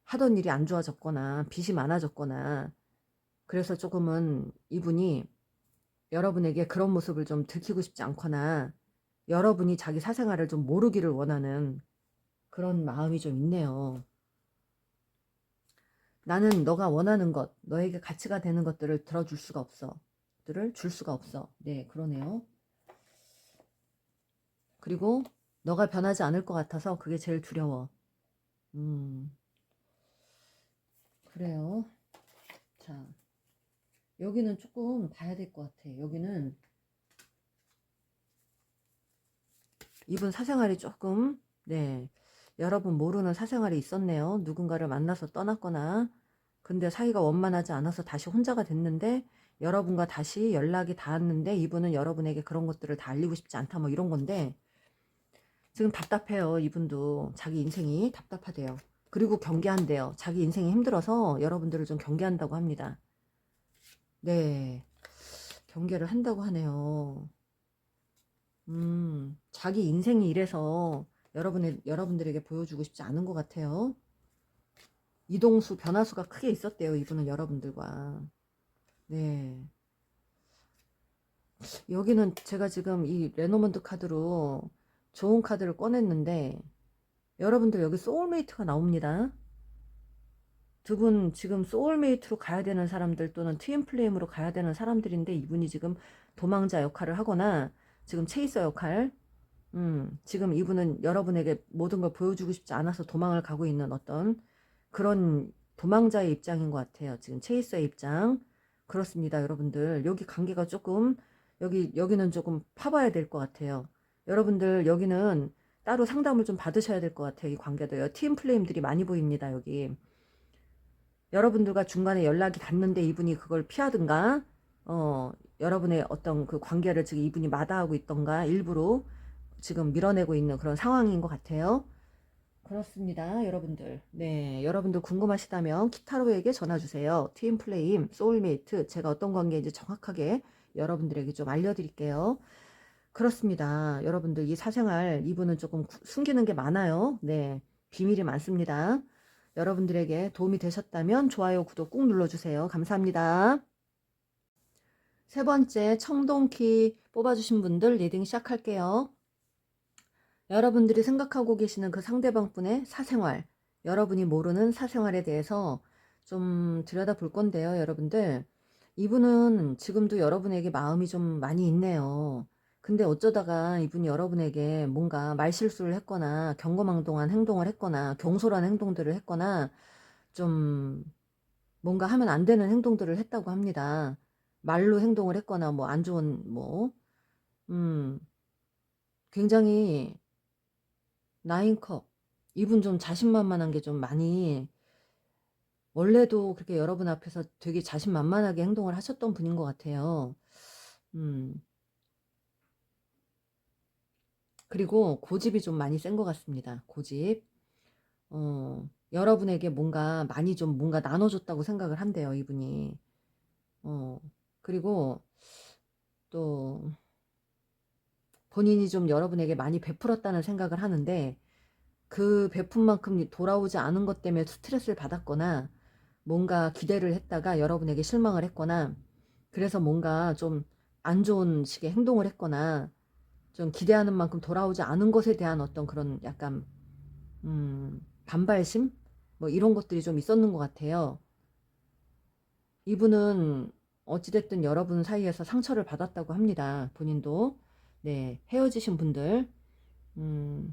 하던 일이 안 좋아졌거나, 빚이 많아졌거나, 그래서 조금은 이분이 여러분에게 그런 모습을 좀 들키고 싶지 않거나, 여러분이 자기 사생활을 좀 모르기를 원하는 그런 마음이 좀 있네요. 나는 너가 원하는 것, 너에게 가치가 되는 것들을 들어줄 수가 없어. 들을 줄 수가 없어. 네, 그러네요. 그리고 너가 변하지 않을 것 같아서 그게 제일 두려워. 음, 그래요. 자, 여기는 조금 봐야 될 것 같아. 여기는 이분 사생활이 조금, 네, 여러분 모르는 사생활이 있었네요. 누군가를 만나서 떠났거나, 근데 사이가 원만하지 않아서 다시 혼자가 됐는데, 여러분과 다시 연락이 닿았는데, 이분은 여러분에게 그런 것들을 다 알리고 싶지 않다, 뭐 이런 건데, 지금 답답해요. 이분도 자기 인생이 답답하대요. 그리고 경계한대요. 자기 인생이 힘들어서 여러분들을 좀 경계한다고 합니다. 네, 경계를 한다고 하네요. 자기 인생이 이래서 여러분들에게 보여주고 싶지 않은 것 같아요. 이동수, 변화수가 크게 있었대요. 이분은 여러분들과. 네. 여기는 제가 지금 이 레노먼드 카드로 좋은 카드를 꺼냈는데, 여러분들 여기 소울메이트가 나옵니다. 두 분 지금 소울메이트로 가야 되는 사람들 또는 트윈플레임으로 가야 되는 사람들인데, 이분이 지금 도망자 역할을 하거나 지금 체이서 역할, 지금 이분은 여러분에게 모든 걸 보여주고 싶지 않아서 도망을 가고 있는 어떤 그런 도망자의 입장인 것 같아요. 지금 체이서의 입장. 그렇습니다, 여러분들. 여기 관계가 조금, 여기는 조금 파봐야 될 것 같아요. 여러분들, 여기는 따로 상담을 좀 받으셔야 될 것 같아요. 이 관계도요. 팀 플레임들이 많이 보입니다, 여기. 여러분들과 중간에 연락이 닿는데 이분이 그걸 피하든가, 여러분의 어떤 그 관계를 지금 이분이 마다하고 있던가, 일부러 지금 밀어내고 있는 그런 상황인 것 같아요. 그렇습니다, 여러분들. 네, 여러분들 궁금하시다면 키타로에게 전화 주세요. 트윈플레임, 소울메이트, 제가 어떤 관계인지 정확하게 여러분들에게 좀 알려드릴게요. 그렇습니다, 여러분들. 이 사생활, 이분은 조금 숨기는 게 많아요. 네, 비밀이 많습니다. 여러분들에게 도움이 되셨다면 좋아요, 구독 꾹 눌러주세요. 감사합니다. 세 번째 청동키 뽑아주신 분들 리딩 시작할게요. 여러분들이 생각하고 계시는 그 상대방 분의 사생활, 여러분이 모르는 사생활에 대해서 좀 들여다볼 건데요, 여러분들. 이분은 지금도 여러분에게 마음이 좀 많이 있네요. 근데 어쩌다가 이분이 여러분에게 뭔가 말실수를 했거나 경거망동한 행동을 했거나 경솔한 행동들을 했거나 좀 뭔가 하면 안 되는 행동들을 했다고 합니다. 말로 행동을 했거나 뭐 안 좋은 굉장히 나인컵, 이분 좀 자신만만한 게 좀 많이, 원래도 그렇게 여러분 앞에서 되게 자신만만하게 행동을 하셨던 분인 것 같아요. 그리고 고집이 좀 많이 센 것 같습니다. 고집. 여러분에게 뭔가 많이 좀 뭔가 나눠줬다고 생각을 한대요, 이분이. 그리고 또 본인이 좀 여러분에게 많이 베풀었다는 생각을 하는데, 그 베푼만큼 돌아오지 않은 것 때문에 스트레스를 받았거나 뭔가 기대를 했다가 여러분에게 실망을 했거나, 그래서 뭔가 좀 안 좋은 식의 행동을 했거나 좀 기대하는 만큼 돌아오지 않은 것에 대한 어떤 그런 약간 반발심? 뭐 이런 것들이 좀 있었는 것 같아요. 이분은 어찌됐든 여러분 사이에서 상처를 받았다고 합니다. 본인도. 네, 헤어지신 분들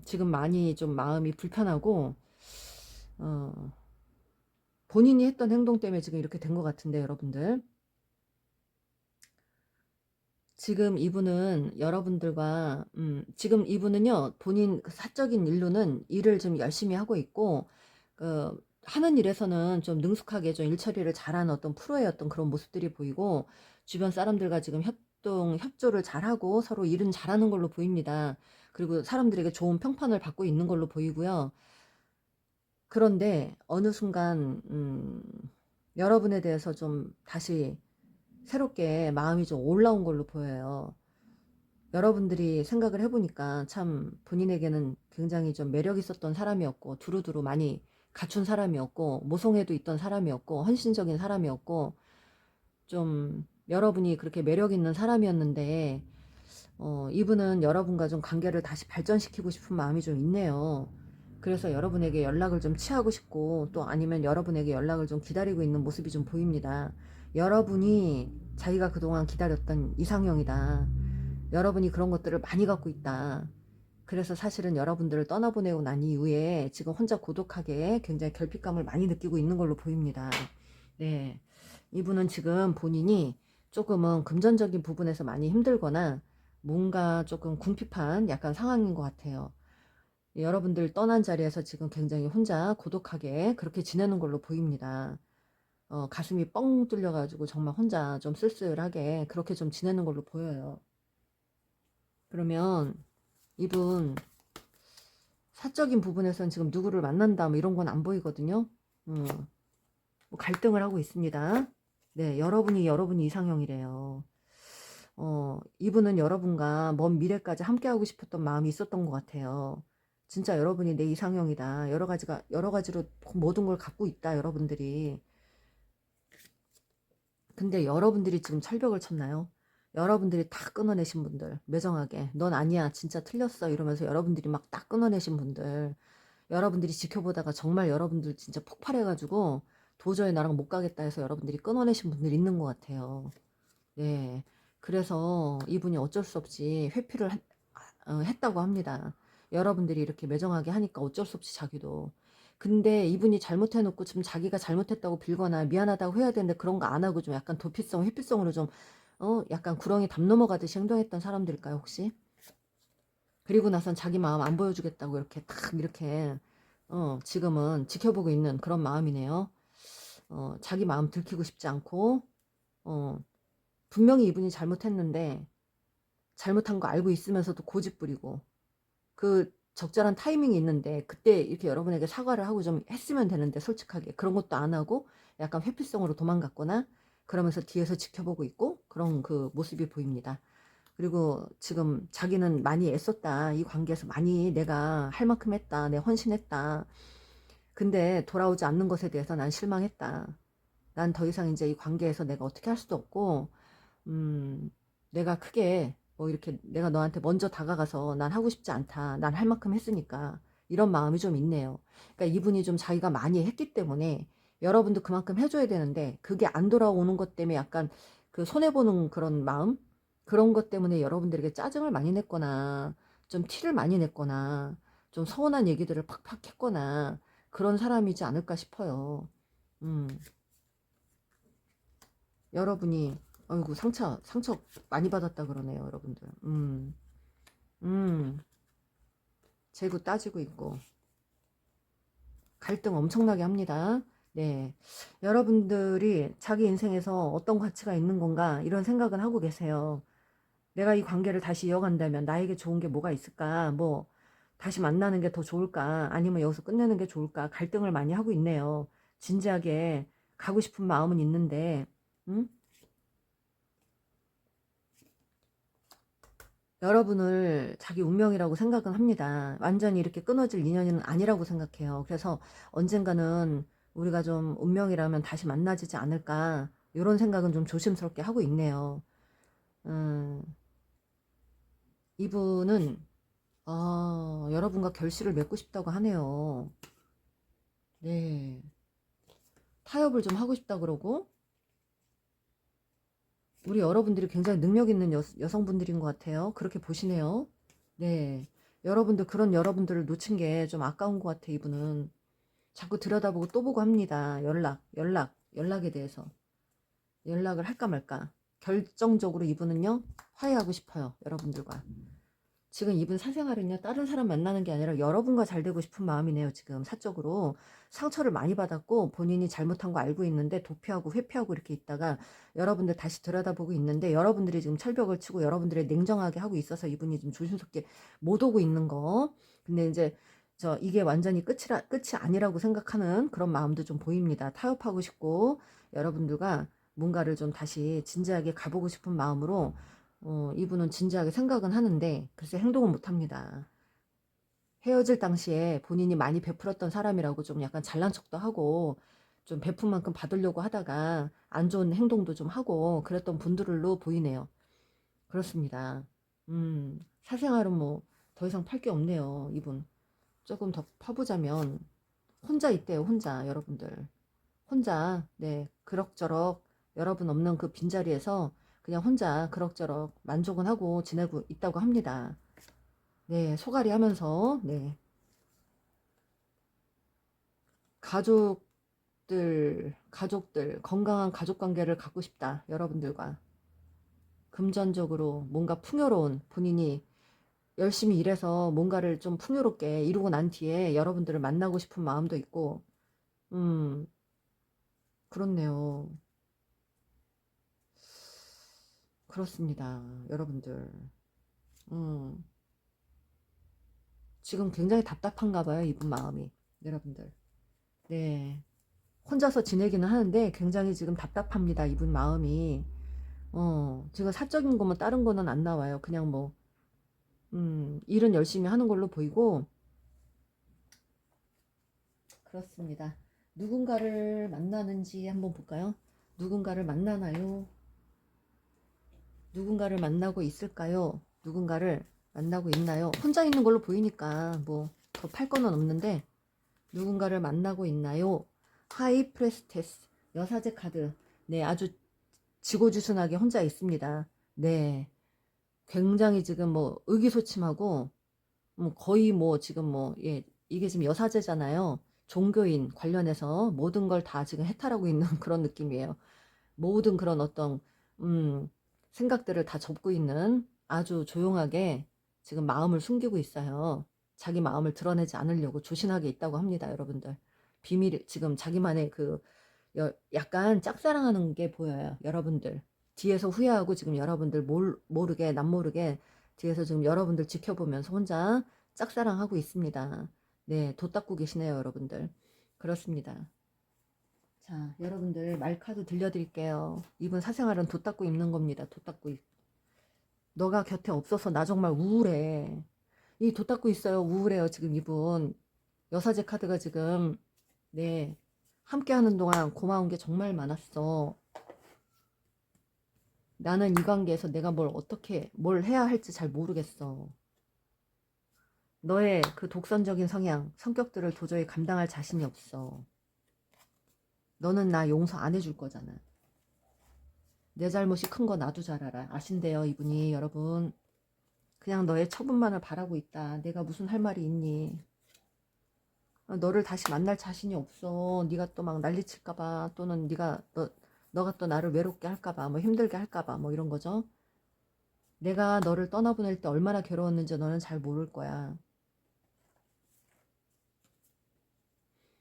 지금 많이 좀 마음이 불편하고, 어, 본인이 했던 행동 때문에 지금 이렇게 된 것 같은데, 여러분들. 지금 이분은 여러분들과, 지금 이분은요, 본인 그 사적인 일로는 일을 좀 열심히 하고 있고, 하는 일에서는 좀 능숙하게 좀 일 처리를 잘하는 어떤 프로의 어떤 그런 모습들이 보이고, 주변 사람들과 지금 협조를 잘하고 서로 일은 잘하는 걸로 보입니다. 그리고 사람들에게 좋은 평판을 받고 있는 걸로 보이고요. 그런데 어느 순간 여러분에 대해서 좀 다시 새롭게 마음이 좀 올라온 걸로 보여요. 여러분들이 생각을 해보니까 참 본인에게는 굉장히 좀 매력 있었던 사람이었고, 두루두루 많이 갖춘 사람이었고, 모성애도 있던 사람이었고, 헌신적인 사람이었고, 좀 여러분이 그렇게 매력 있는 사람이었는데, 이분은 여러분과 좀 관계를 다시 발전시키고 싶은 마음이 좀 있네요. 그래서 여러분에게 연락을 좀 취하고 싶고, 또 아니면 여러분에게 연락을 좀 기다리고 있는 모습이 좀 보입니다. 여러분이 자기가 그동안 기다렸던 이상형이다. 여러분이 그런 것들을 많이 갖고 있다. 그래서 사실은 여러분들을 떠나보내고 난 이후에 지금 혼자 고독하게 굉장히 결핍감을 많이 느끼고 있는 걸로 보입니다. 네. 이분은 지금 본인이 조금은 금전적인 부분에서 많이 힘들거나 뭔가 조금 궁핍한 약간 상황인 것 같아요. 여러분들 떠난 자리에서 지금 굉장히 혼자 고독하게 그렇게 지내는 걸로 보입니다. 가슴이 뻥 뚫려가지고 정말 혼자 좀 쓸쓸하게 그렇게 좀 지내는 걸로 보여요. 그러면 이분 사적인 부분에서는 지금 누구를 만난다 뭐 이런 건 안 보이거든요. 뭐 갈등을 하고 있습니다. 네, 여러분이 이상형이래요. 이분은 여러분과 먼 미래까지 함께하고 싶었던 마음이 있었던 것 같아요. 진짜 여러분이 내 이상형이다. 여러 가지로 모든 걸 갖고 있다, 여러분들이. 근데 여러분들이 지금 철벽을 쳤나요? 여러분들이 다 끊어내신 분들, 매정하게. 넌 아니야, 진짜 틀렸어. 이러면서 여러분들이 막 딱 끊어내신 분들. 여러분들이 지켜보다가 정말 여러분들 진짜 폭발해가지고 도저히 나랑 못 가겠다 해서 여러분들이 끊어내신 분들 있는 것 같아요. 네. 그래서 이분이 어쩔 수 없이 회피를 했다고 합니다. 여러분들이 이렇게 매정하게 하니까 어쩔 수 없이 자기도. 근데 이분이 잘못해놓고 지금 자기가 잘못했다고 빌거나 미안하다고 해야 되는데 그런 거 안 하고 좀 약간 도피성, 회피성으로 좀, 약간 구렁이 담 넘어가듯이 행동했던 사람들일까요, 혹시? 그리고 나선 자기 마음 안 보여주겠다고 이렇게 탁, 이렇게, 지금은 지켜보고 있는 그런 마음이네요. 자기 마음 들키고 싶지 않고, 어, 분명히 이분이 잘못했는데, 잘못한 거 알고 있으면서도 고집 부리고, 그 적절한 타이밍이 있는데 그때 이렇게 여러분에게 사과를 하고 좀 했으면 되는데 솔직하게 그런 것도 안 하고 약간 회피성으로 도망갔거나 그러면서 뒤에서 지켜보고 있고 그런 그 모습이 보입니다. 그리고 지금 자기는 많이 애썼다. 이 관계에서 많이 내가 할 만큼 했다. 내 헌신했다. 근데 돌아오지 않는 것에 대해서 난 실망했다. 난 더 이상 이제 이 관계에서 내가 어떻게 할 수도 없고 내가 크게 뭐 이렇게 내가 너한테 먼저 다가가서 난 하고 싶지 않다. 난 할 만큼 했으니까. 이런 마음이 좀 있네요. 그러니까 이분이 좀 자기가 많이 했기 때문에 여러분도 그만큼 해줘야 되는데 그게 안 돌아오는 것 때문에 약간 그 손해보는 그런 마음? 그런 것 때문에 여러분들에게 짜증을 많이 냈거나 좀 티를 많이 냈거나 좀 서운한 얘기들을 팍팍 했거나 그런 사람이지 않을까 싶어요. 음. 여러분이 아이고 상처 많이 받았다 그러네요, 여러분들. 음, 재고 따지고 있고 갈등 엄청나게 합니다. 네, 여러분들이 자기 인생에서 어떤 가치가 있는 건가 이런 생각은 하고 계세요. 내가 이 관계를 다시 이어간다면 나에게 좋은 게 뭐가 있을까? 뭐 다시 만나는 게 더 좋을까? 아니면 여기서 끝내는 게 좋을까? 갈등을 많이 하고 있네요. 진지하게 가고 싶은 마음은 있는데, 음? 여러분을 자기 운명이라고 생각은 합니다. 완전히 이렇게 끊어질 인연은 아니라고 생각해요. 그래서 언젠가는 우리가 좀 운명이라면 다시 만나지지 않을까 이런 생각은 좀 조심스럽게 하고 있네요. 음, 이분은 여러분과 결실을 맺고 싶다고 하네요. 네, 타협을 좀 하고 싶다 그러고 우리 여러분들이 굉장히 능력 있는 여성분들인 것 같아요. 그렇게 보시네요. 네, 여러분들 그런 여러분들을 놓친 게 좀 아까운 것 같아 이분은. 자꾸 들여다보고 또 보고 합니다. 연락에 대해서. 연락을 할까 말까. 결정적으로 이분은요, 화해하고 싶어요. 여러분들과. 지금 이분 사생활은요, 다른 사람 만나는 게 아니라 여러분과 잘 되고 싶은 마음이네요. 지금 사적으로. 상처를 많이 받았고, 본인이 잘못한 거 알고 있는데, 도피하고 회피하고 이렇게 있다가, 여러분들 다시 들여다보고 있는데, 여러분들이 지금 철벽을 치고 여러분들의 냉정하게 하고 있어서 이분이 좀 조심스럽게 못 오고 있는 거. 근데 이제, 이게 완전히 끝이 아니라고 생각하는 그런 마음도 좀 보입니다. 타협하고 싶고, 여러분들과 뭔가를 좀 다시 진지하게 가보고 싶은 마음으로 이분은 진지하게 생각은 하는데 글쎄 행동은 못합니다. 헤어질 당시에 본인이 많이 베풀었던 사람이라고 좀 약간 잘난 척도 하고 좀 베푼 만큼 받으려고 하다가 안 좋은 행동도 좀 하고 그랬던 분들로 보이네요. 그렇습니다. 사생활은 뭐 더 이상 팔 게 없네요. 이분 조금 더 파보자면 혼자 있대요. 혼자 여러분들. 혼자 네 그럭저럭 여러분 없는 그 빈자리에서 그냥 혼자 그럭저럭 만족은 하고 지내고 있다고 합니다. 네, 소갈이 하면서, 네. 가족들, 건강한 가족 관계를 갖고 싶다. 여러분들과. 금전적으로 뭔가 풍요로운 본인이 열심히 일해서 뭔가를 좀 풍요롭게 이루고 난 뒤에 여러분들을 만나고 싶은 마음도 있고, 음, 그렇네요. 그렇습니다. 여러분들. 음, 지금 굉장히 답답한가 봐요. 이분 마음이. 여러분들. 네. 혼자서 지내기는 하는데 굉장히 지금 답답합니다. 이분 마음이. 지금 사적인 거면 다른 거는 안 나와요. 그냥 뭐, 일은 열심히 하는 걸로 보이고, 그렇습니다. 누군가를 만나는지 한번 볼까요? 누군가를 만나나요? 누군가를 만나고 있을까요? 누군가를 만나고 있나요? 혼자 있는 걸로 보이니까 뭐 더 팔 거는 없는데 누군가를 만나고 있나요? 하이 프레스테스 여사제 카드. 네, 아주 지고지순하게 혼자 있습니다. 네, 굉장히 지금 뭐 의기소침하고 거의 뭐 지금 뭐 예, 이게 지금 여사제잖아요. 종교인 관련해서 모든 걸 다 지금 해탈하고 있는 그런 느낌이에요. 모든 그런 어떤 음, 생각들을 다 접고 있는 아주 조용하게 지금 마음을 숨기고 있어요. 자기 마음을 드러내지 않으려고 조신하게 있다고 합니다, 여러분들. 비밀 지금 자기만의 그 약간 짝사랑하는 게 보여요, 여러분들. 뒤에서 후회하고 지금 여러분들 모르게 남 모르게 뒤에서 지금 여러분들 지켜보면서 혼자 짝사랑하고 있습니다. 네, 돛 닦고 계시네요, 여러분들. 그렇습니다. 자, 여러분들 말카드 들려드릴게요. 이분 사생활은 돛 닦고 있는 겁니다. 돛 닦고 너가 곁에 없어서 나 정말 우울해. 이 돛 닦고 있어요. 우울해요. 지금 이분. 여사제 카드가 지금 네 함께 하는 동안 고마운 게 정말 많았어. 나는 이 관계에서 내가 뭘 해야 할지 잘 모르겠어. 너의 그 독선적인 성격들을 도저히 감당할 자신이 없어. 너는 나 용서 안 해줄 거잖아. 내 잘못이 큰 거 나도 잘 알아. 아신대요, 이분이. 여러분. 그냥 너의 처분만을 바라고 있다. 내가 무슨 할 말이 있니? 너를 다시 만날 자신이 없어. 네가 또 막 난리칠까봐 또는 너가 또 나를 외롭게 할까봐 뭐 힘들게 할까봐 뭐 이런 거죠. 내가 너를 떠나보낼 때 얼마나 괴로웠는지 너는 잘 모를 거야.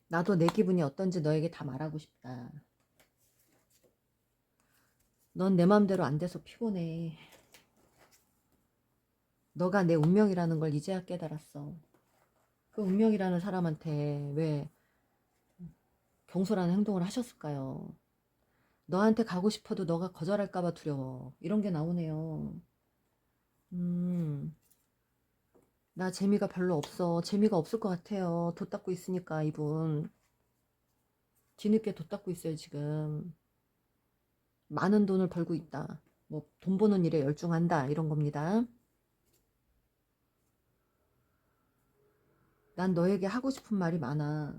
나도 내 기분이 어떤지 너에게 다 말하고 싶다. 넌 내 맘대로 안 돼서 피곤해. 너가 내 운명이라는 걸 이제야 깨달았어. 그 운명이라는 사람한테 왜 경솔하는 행동을 하셨을까요? 너한테 가고 싶어도 너가 거절할까봐 두려워. 이런 게 나오네요. 음, 나 재미가 별로 없어. 재미가 없을 것 같아요. 돛 닦고 있으니까 이분. 뒤늦게 돛 닦고 있어요, 지금. 많은 돈을 벌고 있다. 뭐, 돈 버는 일에 열중한다. 이런 겁니다. 난 너에게 하고 싶은 말이 많아.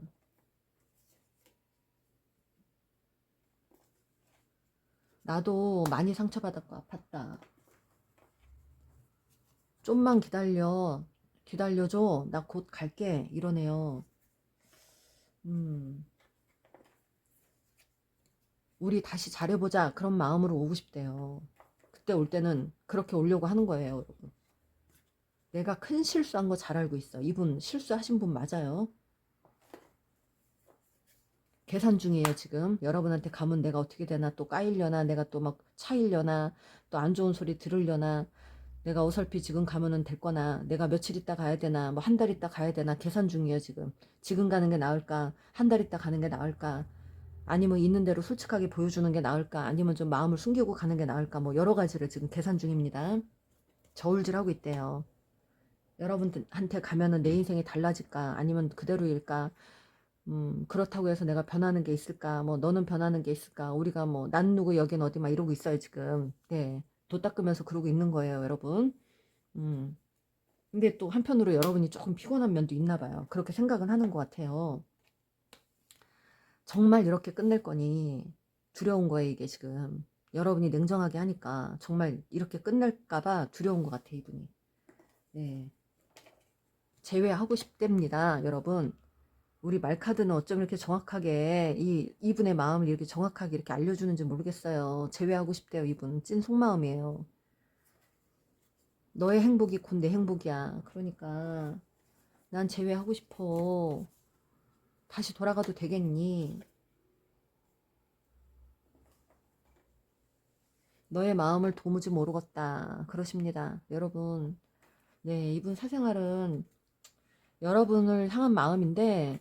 나도 많이 상처받았고 아팠다. 좀만 기다려. 기다려줘. 나 곧 갈게. 이러네요. 음, 우리 다시 잘해보자. 그런 마음으로 오고 싶대요. 그때 올 때는 그렇게 오려고 하는 거예요, 여러분. 내가 큰 실수한 거 잘 알고 있어. 이분 실수하신 분 맞아요. 계산 중이에요, 지금. 여러분한테 가면 내가 어떻게 되나, 또 까이려나, 내가 또 막 차이려나, 또 안 좋은 소리 들으려나, 내가 어설피 지금 가면은 될 거나, 내가 며칠 있다 가야 되나, 뭐 한 달 있다 가야 되나, 계산 중이에요, 지금. 지금 가는 게 나을까, 한 달 있다 가는 게 나을까, 아니면 있는 대로 솔직하게 보여주는 게 나을까, 아니면 좀 마음을 숨기고 가는 게 나을까, 뭐 여러 가지를 지금 계산 중입니다. 저울질하고 있대요. 여러분한테 가면은 내 인생이 달라질까, 아니면 그대로일까, 그렇다고 해서 내가 변하는 게 있을까? 뭐, 너는 변하는 게 있을까? 우리가 뭐, 난 누구, 여긴 어디, 막 이러고 있어요, 지금. 네. 도 닦으면서 그러고 있는 거예요, 여러분. 음. 근데 또 한편으로 여러분이 조금 피곤한 면도 있나 봐요. 그렇게 생각은 하는 것 같아요. 정말 이렇게 끝낼 거니 두려운 거예요, 이게 지금. 여러분이 냉정하게 하니까 정말 이렇게 끝낼까봐 두려운 것 같아, 이분이. 네. 제외하고 싶답니다, 여러분. 우리 말카드는 어쩜 이렇게 정확하게 이분의 마음을 이렇게 정확하게 이렇게 알려주는지 모르겠어요. 제외하고 싶대요. 이분 찐 속마음이에요. 너의 행복이 곧 내 행복이야. 그러니까 난 제외하고 싶어. 다시 돌아가도 되겠니? 너의 마음을 도무지 모르겠다. 그러십니다. 여러분. 네, 이분 사생활은 여러분을 향한 마음인데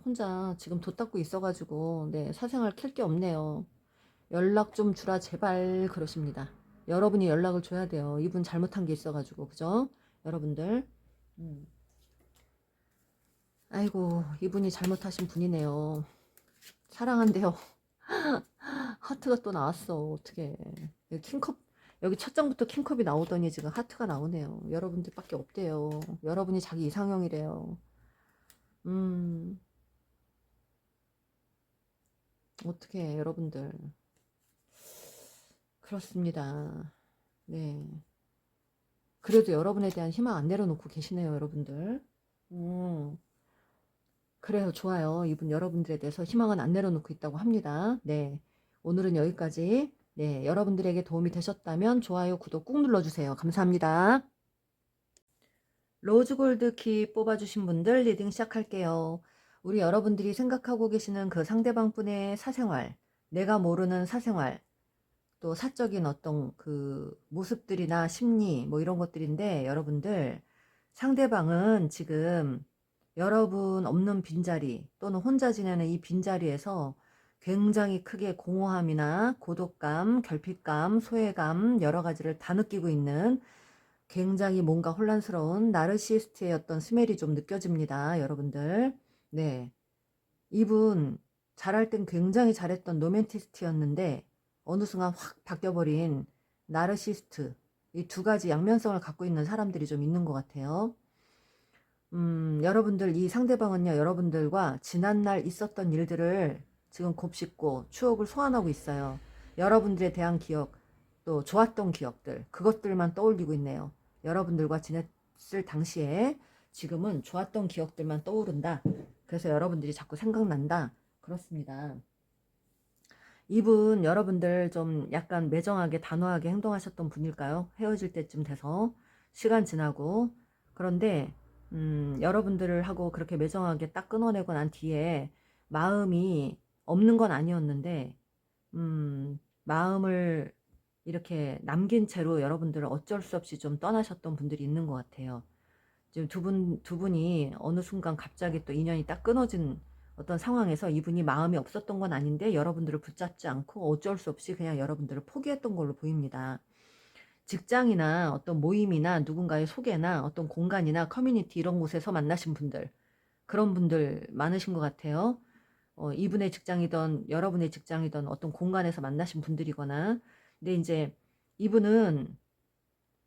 혼자 지금 돛 닦고 있어가지고 네, 사생활 켤 게 없네요. 연락 좀 주라 제발 그러십니다. 여러분이 연락을 줘야 돼요. 이분 잘못한 게 있어가지고 그죠? 여러분들 아이고 이분이 잘못하신 분이네요. 사랑한대요. 하트가 또 나왔어. 어떻게 여기 킹컵 여기 첫 장부터 킹컵이 나오더니 지금 하트가 나오네요. 여러분들밖에 없대요. 여러분이 자기 이상형이래요. 어떻게 여러분들 그렇습니다. 네. 그래도 여러분에 대한 희망 안 내려놓고 계시네요, 여러분들. 그래요, 좋아요. 이분 여러분들에 대해서 희망은 안 내려놓고 있다고 합니다. 네. 오늘은 여기까지. 네. 여러분들에게 도움이 되셨다면 좋아요, 구독 꾹 눌러주세요. 감사합니다. 로즈골드 키 뽑아주신 분들 리딩 시작할게요. 우리 여러분들이 생각하고 계시는 그 상대방 분의 사생활, 내가 모르는 사생활, 또 사적인 어떤 그 모습들이나 심리 뭐 이런 것들인데 여러분들 상대방은 지금 여러분 없는 빈자리 또는 혼자 지내는 이 빈자리에서 굉장히 크게 공허함이나 고독감, 결핍감, 소외감 여러 가지를 다 느끼고 있는 굉장히 뭔가 혼란스러운 나르시스트의 어떤 스멜이 좀 느껴집니다. 여러분들. 네. 이분 잘할 땐 굉장히 잘했던 로맨티스트였는데 어느 순간 확 바뀌어버린 나르시스트 이 두 가지 양면성을 갖고 있는 사람들이 좀 있는 것 같아요. 여러분들 이 상대방은요 여러분들과 지난날 있었던 일들을 지금 곱씹고 추억을 소환하고 있어요. 여러분들에 대한 기억 또 좋았던 기억들 그것들만 떠올리고 있네요. 여러분들과 지냈을 당시에 지금은 좋았던 기억들만 떠오른다. 그래서 여러분들이 자꾸 생각난다. 그렇습니다. 이분 여러분들 좀 약간 매정하게 단호하게 행동하셨던 분일까요? 헤어질 때쯤 돼서 시간 지나고 그런데 여러분들을 하고 그렇게 매정하게 딱 끊어내고 난 뒤에 마음이 없는 건 아니었는데 마음을 이렇게 남긴 채로 여러분들을 어쩔 수 없이 좀 떠나셨던 분들이 있는 것 같아요. 지금 두 분이 어느 순간 갑자기 또 인연이 딱 끊어진 어떤 상황에서 이분이 마음이 없었던 건 아닌데 여러분들을 붙잡지 않고 어쩔 수 없이 그냥 여러분들을 포기했던 걸로 보입니다. 직장이나 어떤 모임이나 누군가의 소개나 어떤 공간이나 커뮤니티 이런 곳에서 만나신 분들 그런 분들 많으신 것 같아요. 이분의 직장이든 여러분의 직장이든 어떤 공간에서 만나신 분들이거나 근데 이제 이분은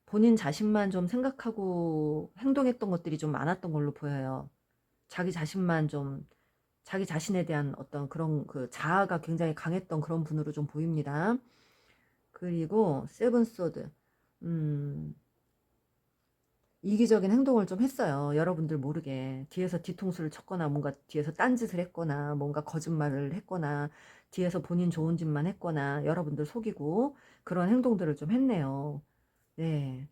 본인 자신만 좀 생각하고 행동했던 것들이 좀 많았던 걸로 보여요. 자기 자신만 좀 자기 자신에 대한 어떤 그런 그 자아가 굉장히 강했던 그런 분으로 좀 보입니다. 그리고 세븐 소드 이기적인 행동을 좀 했어요. 여러분들 모르게 뒤에서 뒤통수를 쳤거나 뭔가 뒤에서 딴짓을 했거나 뭔가 거짓말을 했거나 뒤에서 본인 좋은 짓만 했거나 여러분들 속이고 그런 행동들을 좀 했네요. 네.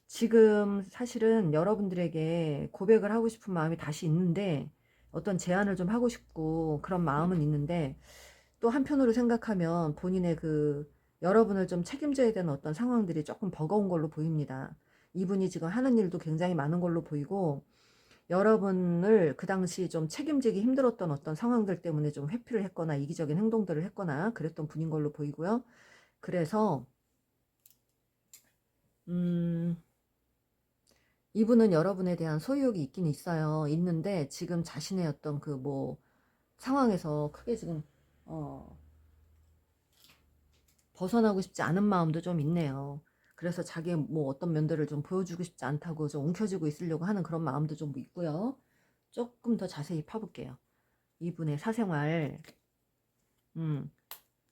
지금 사실은 여러분들에게 고백을 하고 싶은 마음이 다시 있는데 어떤 제안을 좀 하고 싶고 그런 마음은 있는데 또 한편으로 생각하면 본인의 그 여러분을 좀 책임져야 되는 어떤 상황들이 조금 버거운 걸로 보입니다. 이분이 지금 하는 일도 굉장히 많은 걸로 보이고 여러분을 그 당시 좀 책임지기 힘들었던 어떤 상황들 때문에 좀 회피를 했거나 이기적인 행동들을 했거나 그랬던 분인 걸로 보이고요. 그래서 이분은 여러분에 대한 소유욕이 있긴 있어요. 있는데 지금 자신의 어떤 그 뭐 상황에서 크게 지금 벗어나고 싶지 않은 마음도 좀 있네요. 그래서 자기의 뭐 어떤 면들을 좀 보여주고 싶지 않다고 좀 움켜쥐고 있으려고 하는 그런 마음도 좀 있고요. 조금 더 자세히 파볼게요. 이분의 사생활,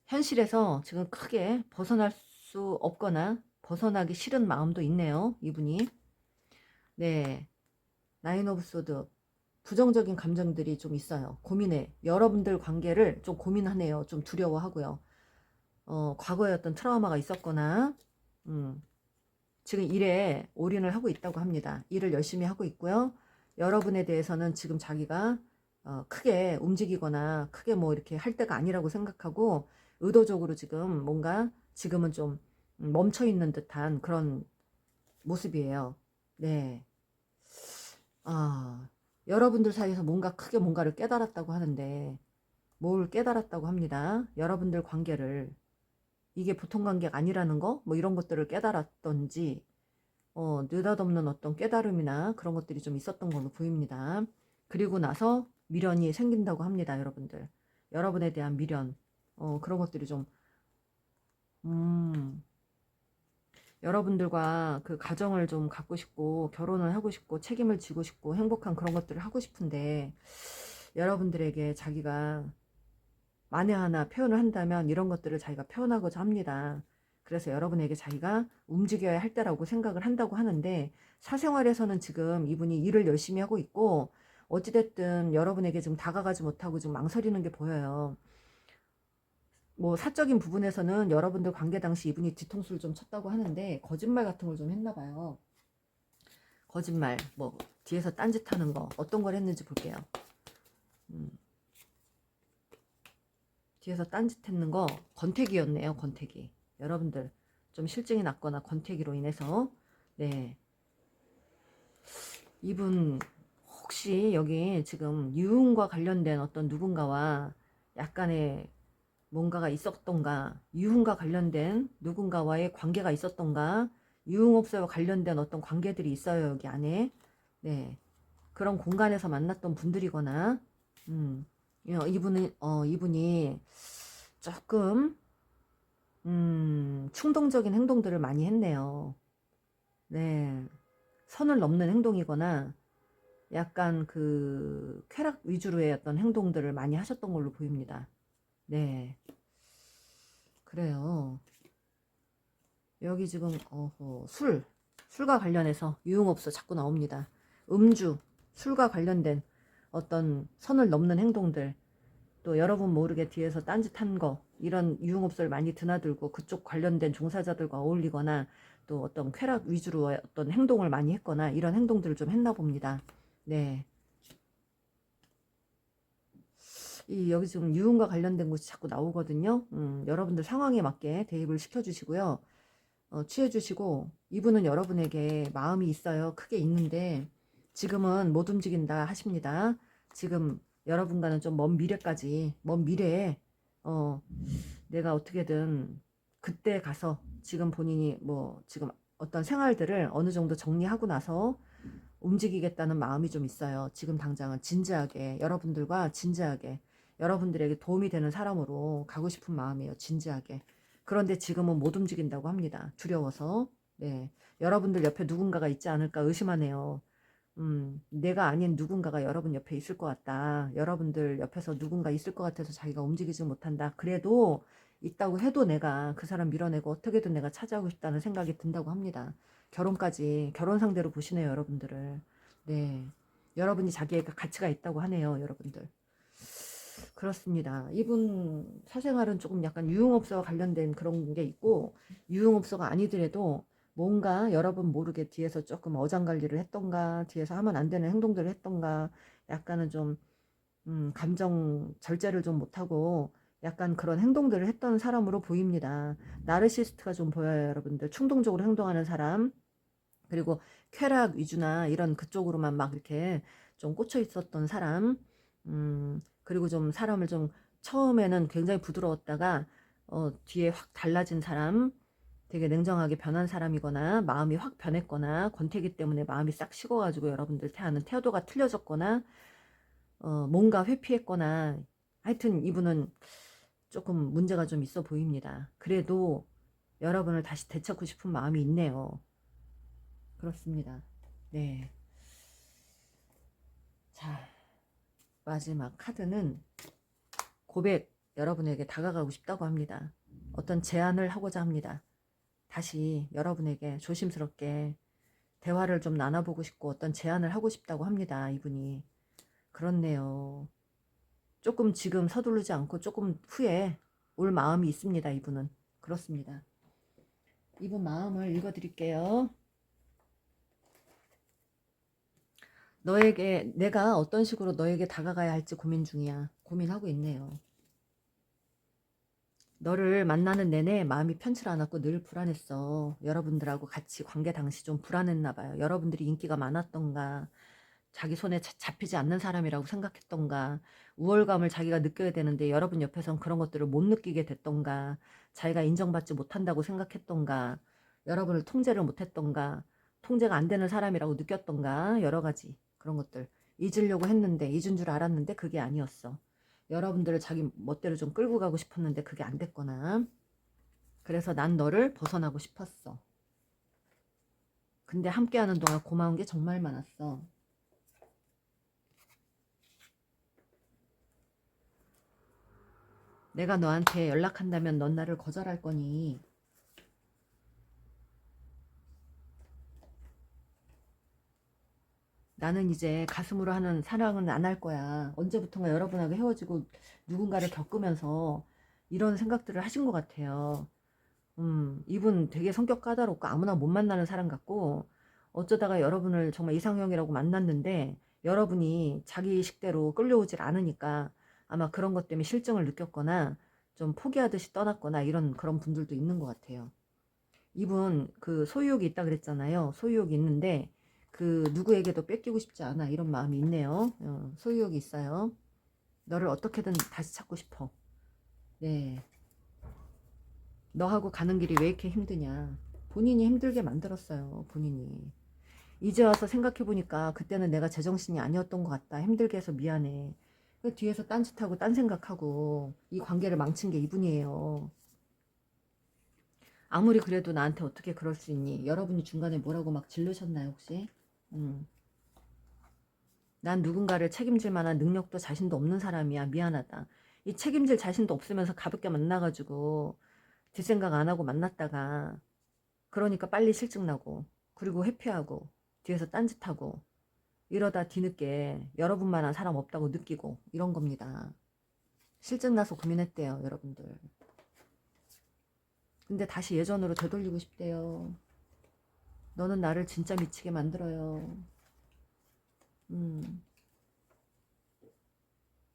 현실에서 지금 크게 벗어날 수 없거나 벗어나기 싫은 마음도 있네요. 이분이. 네. 나인 오브 소드. 부정적인 감정들이 좀 있어요. 고민해. 여러분들 관계를 좀 고민하네요. 좀 두려워하고요. 과거에 어떤 트라우마가 있었거나, 지금 일에 올인을 하고 있다고 합니다. 일을 열심히 하고 있고요. 여러분에 대해서는 지금 자기가 크게 움직이거나 크게 뭐 이렇게 할 때가 아니라고 생각하고 의도적으로 지금 뭔가 지금은 좀 멈춰 있는 듯한 그런 모습이에요. 네. 여러분들 사이에서 뭔가 크게 뭔가를 깨달았다고 하는데 뭘 깨달았다고 합니다. 여러분들 관계를 이게 보통 관계가 아니라는 거 뭐 이런 것들을 깨달았던지 느닷없는 어떤 깨달음이나 그런 것들이 좀 있었던 걸로 보입니다. 그리고 나서 미련이 생긴다고 합니다. 여러분들 여러분에 대한 미련 그런 것들이 좀 여러분들과 그 가정을 좀 갖고 싶고 결혼을 하고 싶고 책임을 지고 싶고 행복한 그런 것들을 하고 싶은데 여러분들에게 자기가 만에 하나 표현을 한다면 이런 것들을 자기가 표현하고자 합니다. 그래서 여러분에게 자기가 움직여야 할 때라고 생각을 한다고 하는데 사생활에서는 지금 이분이 일을 열심히 하고 있고 어찌됐든 여러분에게 좀 다가가지 못하고 좀 망설이는 게 보여요. 뭐 사적인 부분에서는 여러분들 관계 당시 이분이 뒤통수를 좀 쳤다고 하는데 거짓말 같은 걸 좀 했나 봐요. 거짓말 뭐 뒤에서 딴짓하는 거 어떤 걸 했는지 볼게요. 뒤에서 딴짓했는 거 권태기였네요. 권태기. 여러분들 좀 실증이 났거나 권태기로 인해서 네 이분 혹시 여기 지금 유흥과 관련된 어떤 누군가와 약간의 뭔가가 있었던가 유흥과 관련된 누군가와의 관계가 있었던가 유흥업소와 관련된 어떤 관계들이 있어요. 여기 안에 네 그런 공간에서 만났던 분들이거나 이분이 조금 충동적인 행동들을 많이 했네요. 네 선을 넘는 행동이거나 약간 그 쾌락 위주로의 어떤 행동들을 많이 하셨던 걸로 보입니다. 네 그래요. 여기 지금 술과 관련해서 유흥업소 자꾸 나옵니다. 음주, 술과 관련된 어떤 선을 넘는 행동들 또 여러분 모르게 뒤에서 딴짓한 거 이런 유흥업소를 많이 드나들고 그쪽 관련된 종사자들과 어울리거나 또 어떤 쾌락 위주로 어떤 행동을 많이 했거나 이런 행동들을 좀 했나 봅니다. 네. 여기 지금 유흥과 관련된 곳이 자꾸 나오거든요. 여러분들 상황에 맞게 대입을 시켜주시고요. 취해주시고 이분은 여러분에게 마음이 있어요. 크게 있는데 지금은 못 움직인다 하십니다. 지금 여러분과는 좀 먼 미래까지 먼 미래에 내가 어떻게든 그때 가서 지금 본인이 뭐 지금 어떤 생활들을 어느 정도 정리하고 나서 움직이겠다는 마음이 좀 있어요. 지금 당장은 진지하게 여러분들과 진지하게 여러분들에게 도움이 되는 사람으로 가고 싶은 마음이에요. 진지하게. 그런데 지금은 못 움직인다고 합니다. 두려워서. 네. 여러분들 옆에 누군가가 있지 않을까 의심하네요. 내가 아닌 누군가가 여러분 옆에 있을 것 같다. 여러분들 옆에서 누군가 있을 것 같아서 자기가 움직이지 못한다. 그래도 있다고 해도 내가 그 사람 밀어내고 어떻게든 내가 차지하고 싶다는 생각이 든다고 합니다. 결혼까지 결혼 상대로 보시네요. 여러분들을. 네. 여러분이 자기에게 가치가 있다고 하네요. 여러분들. 그렇습니다. 이분 사생활은 조금 약간 유흥업소와 관련된 그런 게 있고 유흥업소가 아니더라도 뭔가 여러분 모르게 뒤에서 조금 어장관리를 했던가 뒤에서 하면 안 되는 행동들을 했던가 약간은 좀 감정 절제를 좀 못하고 약간 그런 행동들을 했던 사람으로 보입니다. 나르시스트가 좀 보여요. 여러분들 충동적으로 행동하는 사람 그리고 쾌락 위주나 이런 그쪽으로만 막 이렇게 좀 꽂혀 있었던 사람 그리고 좀 사람을 좀 처음에는 굉장히 부드러웠다가 뒤에 확 달라진 사람 되게 냉정하게 변한 사람이거나 마음이 확 변했거나 권태기 때문에 마음이 싹 식어가지고 여러분들 태하는 태도가 틀려졌거나 뭔가 회피했거나 하여튼 이분은 조금 문제가 좀 있어 보입니다. 그래도 여러분을 다시 되찾고 싶은 마음이 있네요. 그렇습니다. 네. 자, 마지막 카드는 고백, 여러분에게 다가가고 싶다고 합니다. 어떤 제안을 하고자 합니다. 다시 여러분에게 조심스럽게 대화를 좀 나눠보고 싶고 어떤 제안을 하고 싶다고 합니다. 이분이. 그렇네요. 조금 지금 서두르지 않고 조금 후에 올 마음이 있습니다. 이분은. 그렇습니다. 이분 마음을 읽어드릴게요. 너에게 내가 어떤 식으로 너에게 다가가야 할지 고민 중이야. 고민하고 있네요. 너를 만나는 내내 마음이 편치 않았고 늘 불안했어. 여러분들하고 같이 관계 당시 좀 불안했나 봐요. 여러분들이 인기가 많았던가 자기 손에 잡히지 않는 사람이라고 생각했던가 우월감을 자기가 느껴야 되는데 여러분 옆에선 그런 것들을 못 느끼게 됐던가 자기가 인정받지 못한다고 생각했던가 여러분을 통제를 못했던가 통제가 안 되는 사람이라고 느꼈던가 여러 가지 그런 것들 잊으려고 했는데 잊은 줄 알았는데 그게 아니었어. 여러분들을 자기 멋대로 좀 끌고 가고 싶었는데 그게 안 됐거나 그래서 난 너를 벗어나고 싶었어. 근데 함께하는 동안 고마운 게 정말 많았어. 내가 너한테 연락한다면 넌 나를 거절할 거니? 나는 이제 가슴으로 하는 사랑은 안 할 거야. 언제부턴가 여러분하고 헤어지고 누군가를 겪으면서 이런 생각들을 하신 것 같아요. 이분 되게 성격 까다롭고 아무나 못 만나는 사람 같고 어쩌다가 여러분을 정말 이상형이라고 만났는데 여러분이 자기 식대로 끌려오질 않으니까 아마 그런 것 때문에 실증을 느꼈거나 좀 포기하듯이 떠났거나 이런 그런 분들도 있는 것 같아요. 이분 그 소유욕이 있다 그랬잖아요. 소유욕이 있는데 그 누구에게도 뺏기고 싶지 않아 이런 마음이 있네요. 소유욕이 있어요. 너를 어떻게든 다시 찾고 싶어. 네. 너하고 가는 길이 왜 이렇게 힘드냐. 본인이 힘들게 만들었어요. 본인이. 이제 와서 생각해보니까 그때는 내가 제정신이 아니었던 것 같다. 힘들게 해서 미안해. 그 뒤에서 딴짓하고 딴 생각하고 이 관계를 망친 게 이분이에요. 아무리 그래도 나한테 어떻게 그럴 수 있니? 여러분이 중간에 뭐라고 막 질르셨나요 혹시? 난 누군가를 책임질 만한 능력도 자신도 없는 사람이야. 미안하다. 이 책임질 자신도 없으면서 가볍게 만나가지고 뒷생각 안 하고 만났다가 그러니까 빨리 실증나고 그리고 회피하고 뒤에서 딴짓하고 이러다 뒤늦게 여러분만한 사람 없다고 느끼고 이런 겁니다. 실증나서 고민했대요. 여러분들. 근데 다시 예전으로 되돌리고 싶대요. 너는 나를 진짜 미치게 만들어요.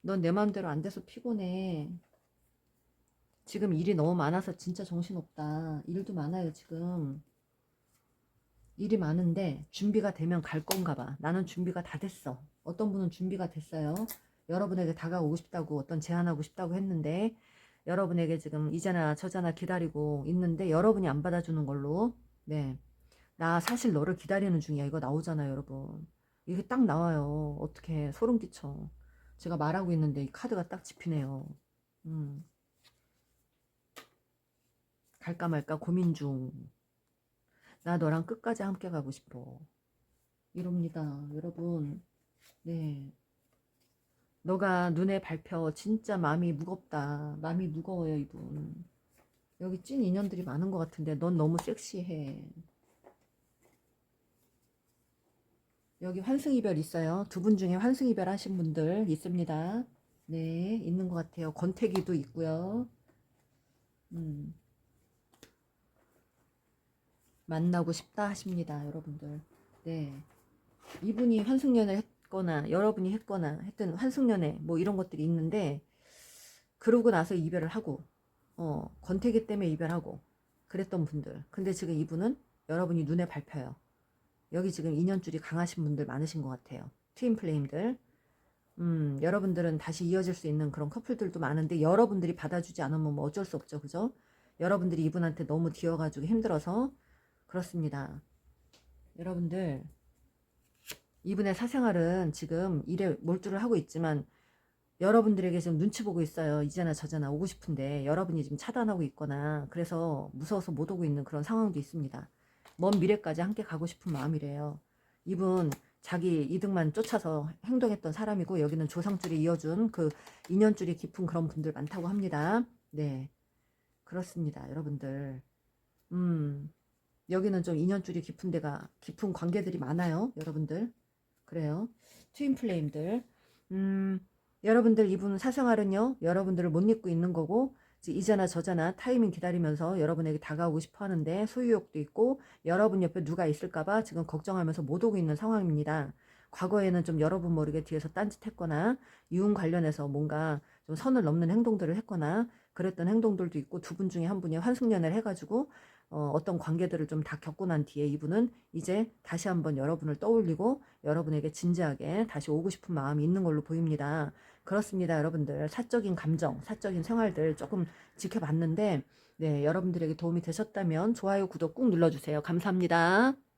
넌 내 마음대로 안 돼서 피곤해. 지금 일이 너무 많아서 진짜 정신없다. 일도 많아요 지금. 일이 많은데 준비가 되면 갈 건가 봐. 나는 준비가 다 됐어. 어떤 분은 준비가 됐어요. 여러분에게 다가오고 싶다고 어떤 제안하고 싶다고 했는데 여러분에게 지금 이제나 저제나 기다리고 있는데 여러분이 안 받아주는 걸로. 네. 나 사실 너를 기다리는 중이야. 이거 나오잖아요 여러분. 이게 딱 나와요. 어떻게 소름 끼쳐. 제가 말하고 있는데 이 카드가 딱 집히네요. 음. 갈까 말까 고민 중. 나 너랑 끝까지 함께 가고 싶어. 이럽니다. 여러분. 네. 너가 눈에 밟혀 진짜 마음이 무겁다. 마음이 무거워요 이분. 여기 찐 인연들이 많은 것 같은데 넌 너무 섹시해. 여기 환승이별 있어요. 두 분 중에 환승이별 하신 분들 있습니다. 네, 있는 것 같아요. 권태기도 있고요. 음, 만나고 싶다 하십니다, 여러분들. 네, 이분이 환승연을 했거나 여러분이 했거나 하여튼 환승연애 뭐 이런 것들이 있는데 그러고 나서 이별을 하고 권태기 때문에 이별하고 그랬던 분들. 근데 지금 이분은 여러분이 눈에 밟혀요. 여기 지금 인연줄이 강하신 분들 많으신 것 같아요. 트윈 플레임들. 여러분들은 다시 이어질 수 있는 그런 커플들도 많은데 여러분들이 받아주지 않으면 뭐 어쩔 수 없죠. 그죠? 여러분들이 이분한테 너무 뒤어가지고 힘들어서 그렇습니다. 여러분들 이분의 사생활은 지금 일에 몰두를 하고 있지만 여러분들에게 지금 눈치 보고 있어요. 이제나 저제나 오고 싶은데 여러분이 지금 차단하고 있거나 그래서 무서워서 못 오고 있는 그런 상황도 있습니다. 먼 미래까지 함께 가고 싶은 마음이래요. 이분 자기 이득만 쫓아서 행동했던 사람이고 여기는 조상줄이 이어준 그 인연줄이 깊은 그런 분들 많다고 합니다. 네, 그렇습니다. 여러분들. 음, 여기는 좀 인연줄이 깊은 데가, 깊은 관계들이 많아요. 여러분들. 그래요. 트윈 플레임들. 여러분들 이분 사생활은요, 여러분들을 못 잊고 있는 거고, 이제나 저제나 타이밍 기다리면서 여러분에게 다가오고 싶어 하는데 소유욕도 있고, 여러분 옆에 누가 있을까봐 지금 걱정하면서 못 오고 있는 상황입니다. 과거에는 좀 여러분 모르게 뒤에서 딴짓했거나, 이혼 관련해서 뭔가 좀 선을 넘는 행동들을 했거나, 그랬던 행동들도 있고, 두 분 중에 한 분이 환승연애를 해가지고, 어떤 관계들을 좀 다 겪고 난 뒤에 이분은 이제 다시 한번 여러분을 떠올리고 여러분에게 진지하게 다시 오고 싶은 마음이 있는 걸로 보입니다. 그렇습니다, 여러분들. 사적인 감정, 사적인 생활들 조금 지켜봤는데, 네, 여러분들에게 도움이 되셨다면 좋아요, 구독 꾹 눌러주세요. 감사합니다.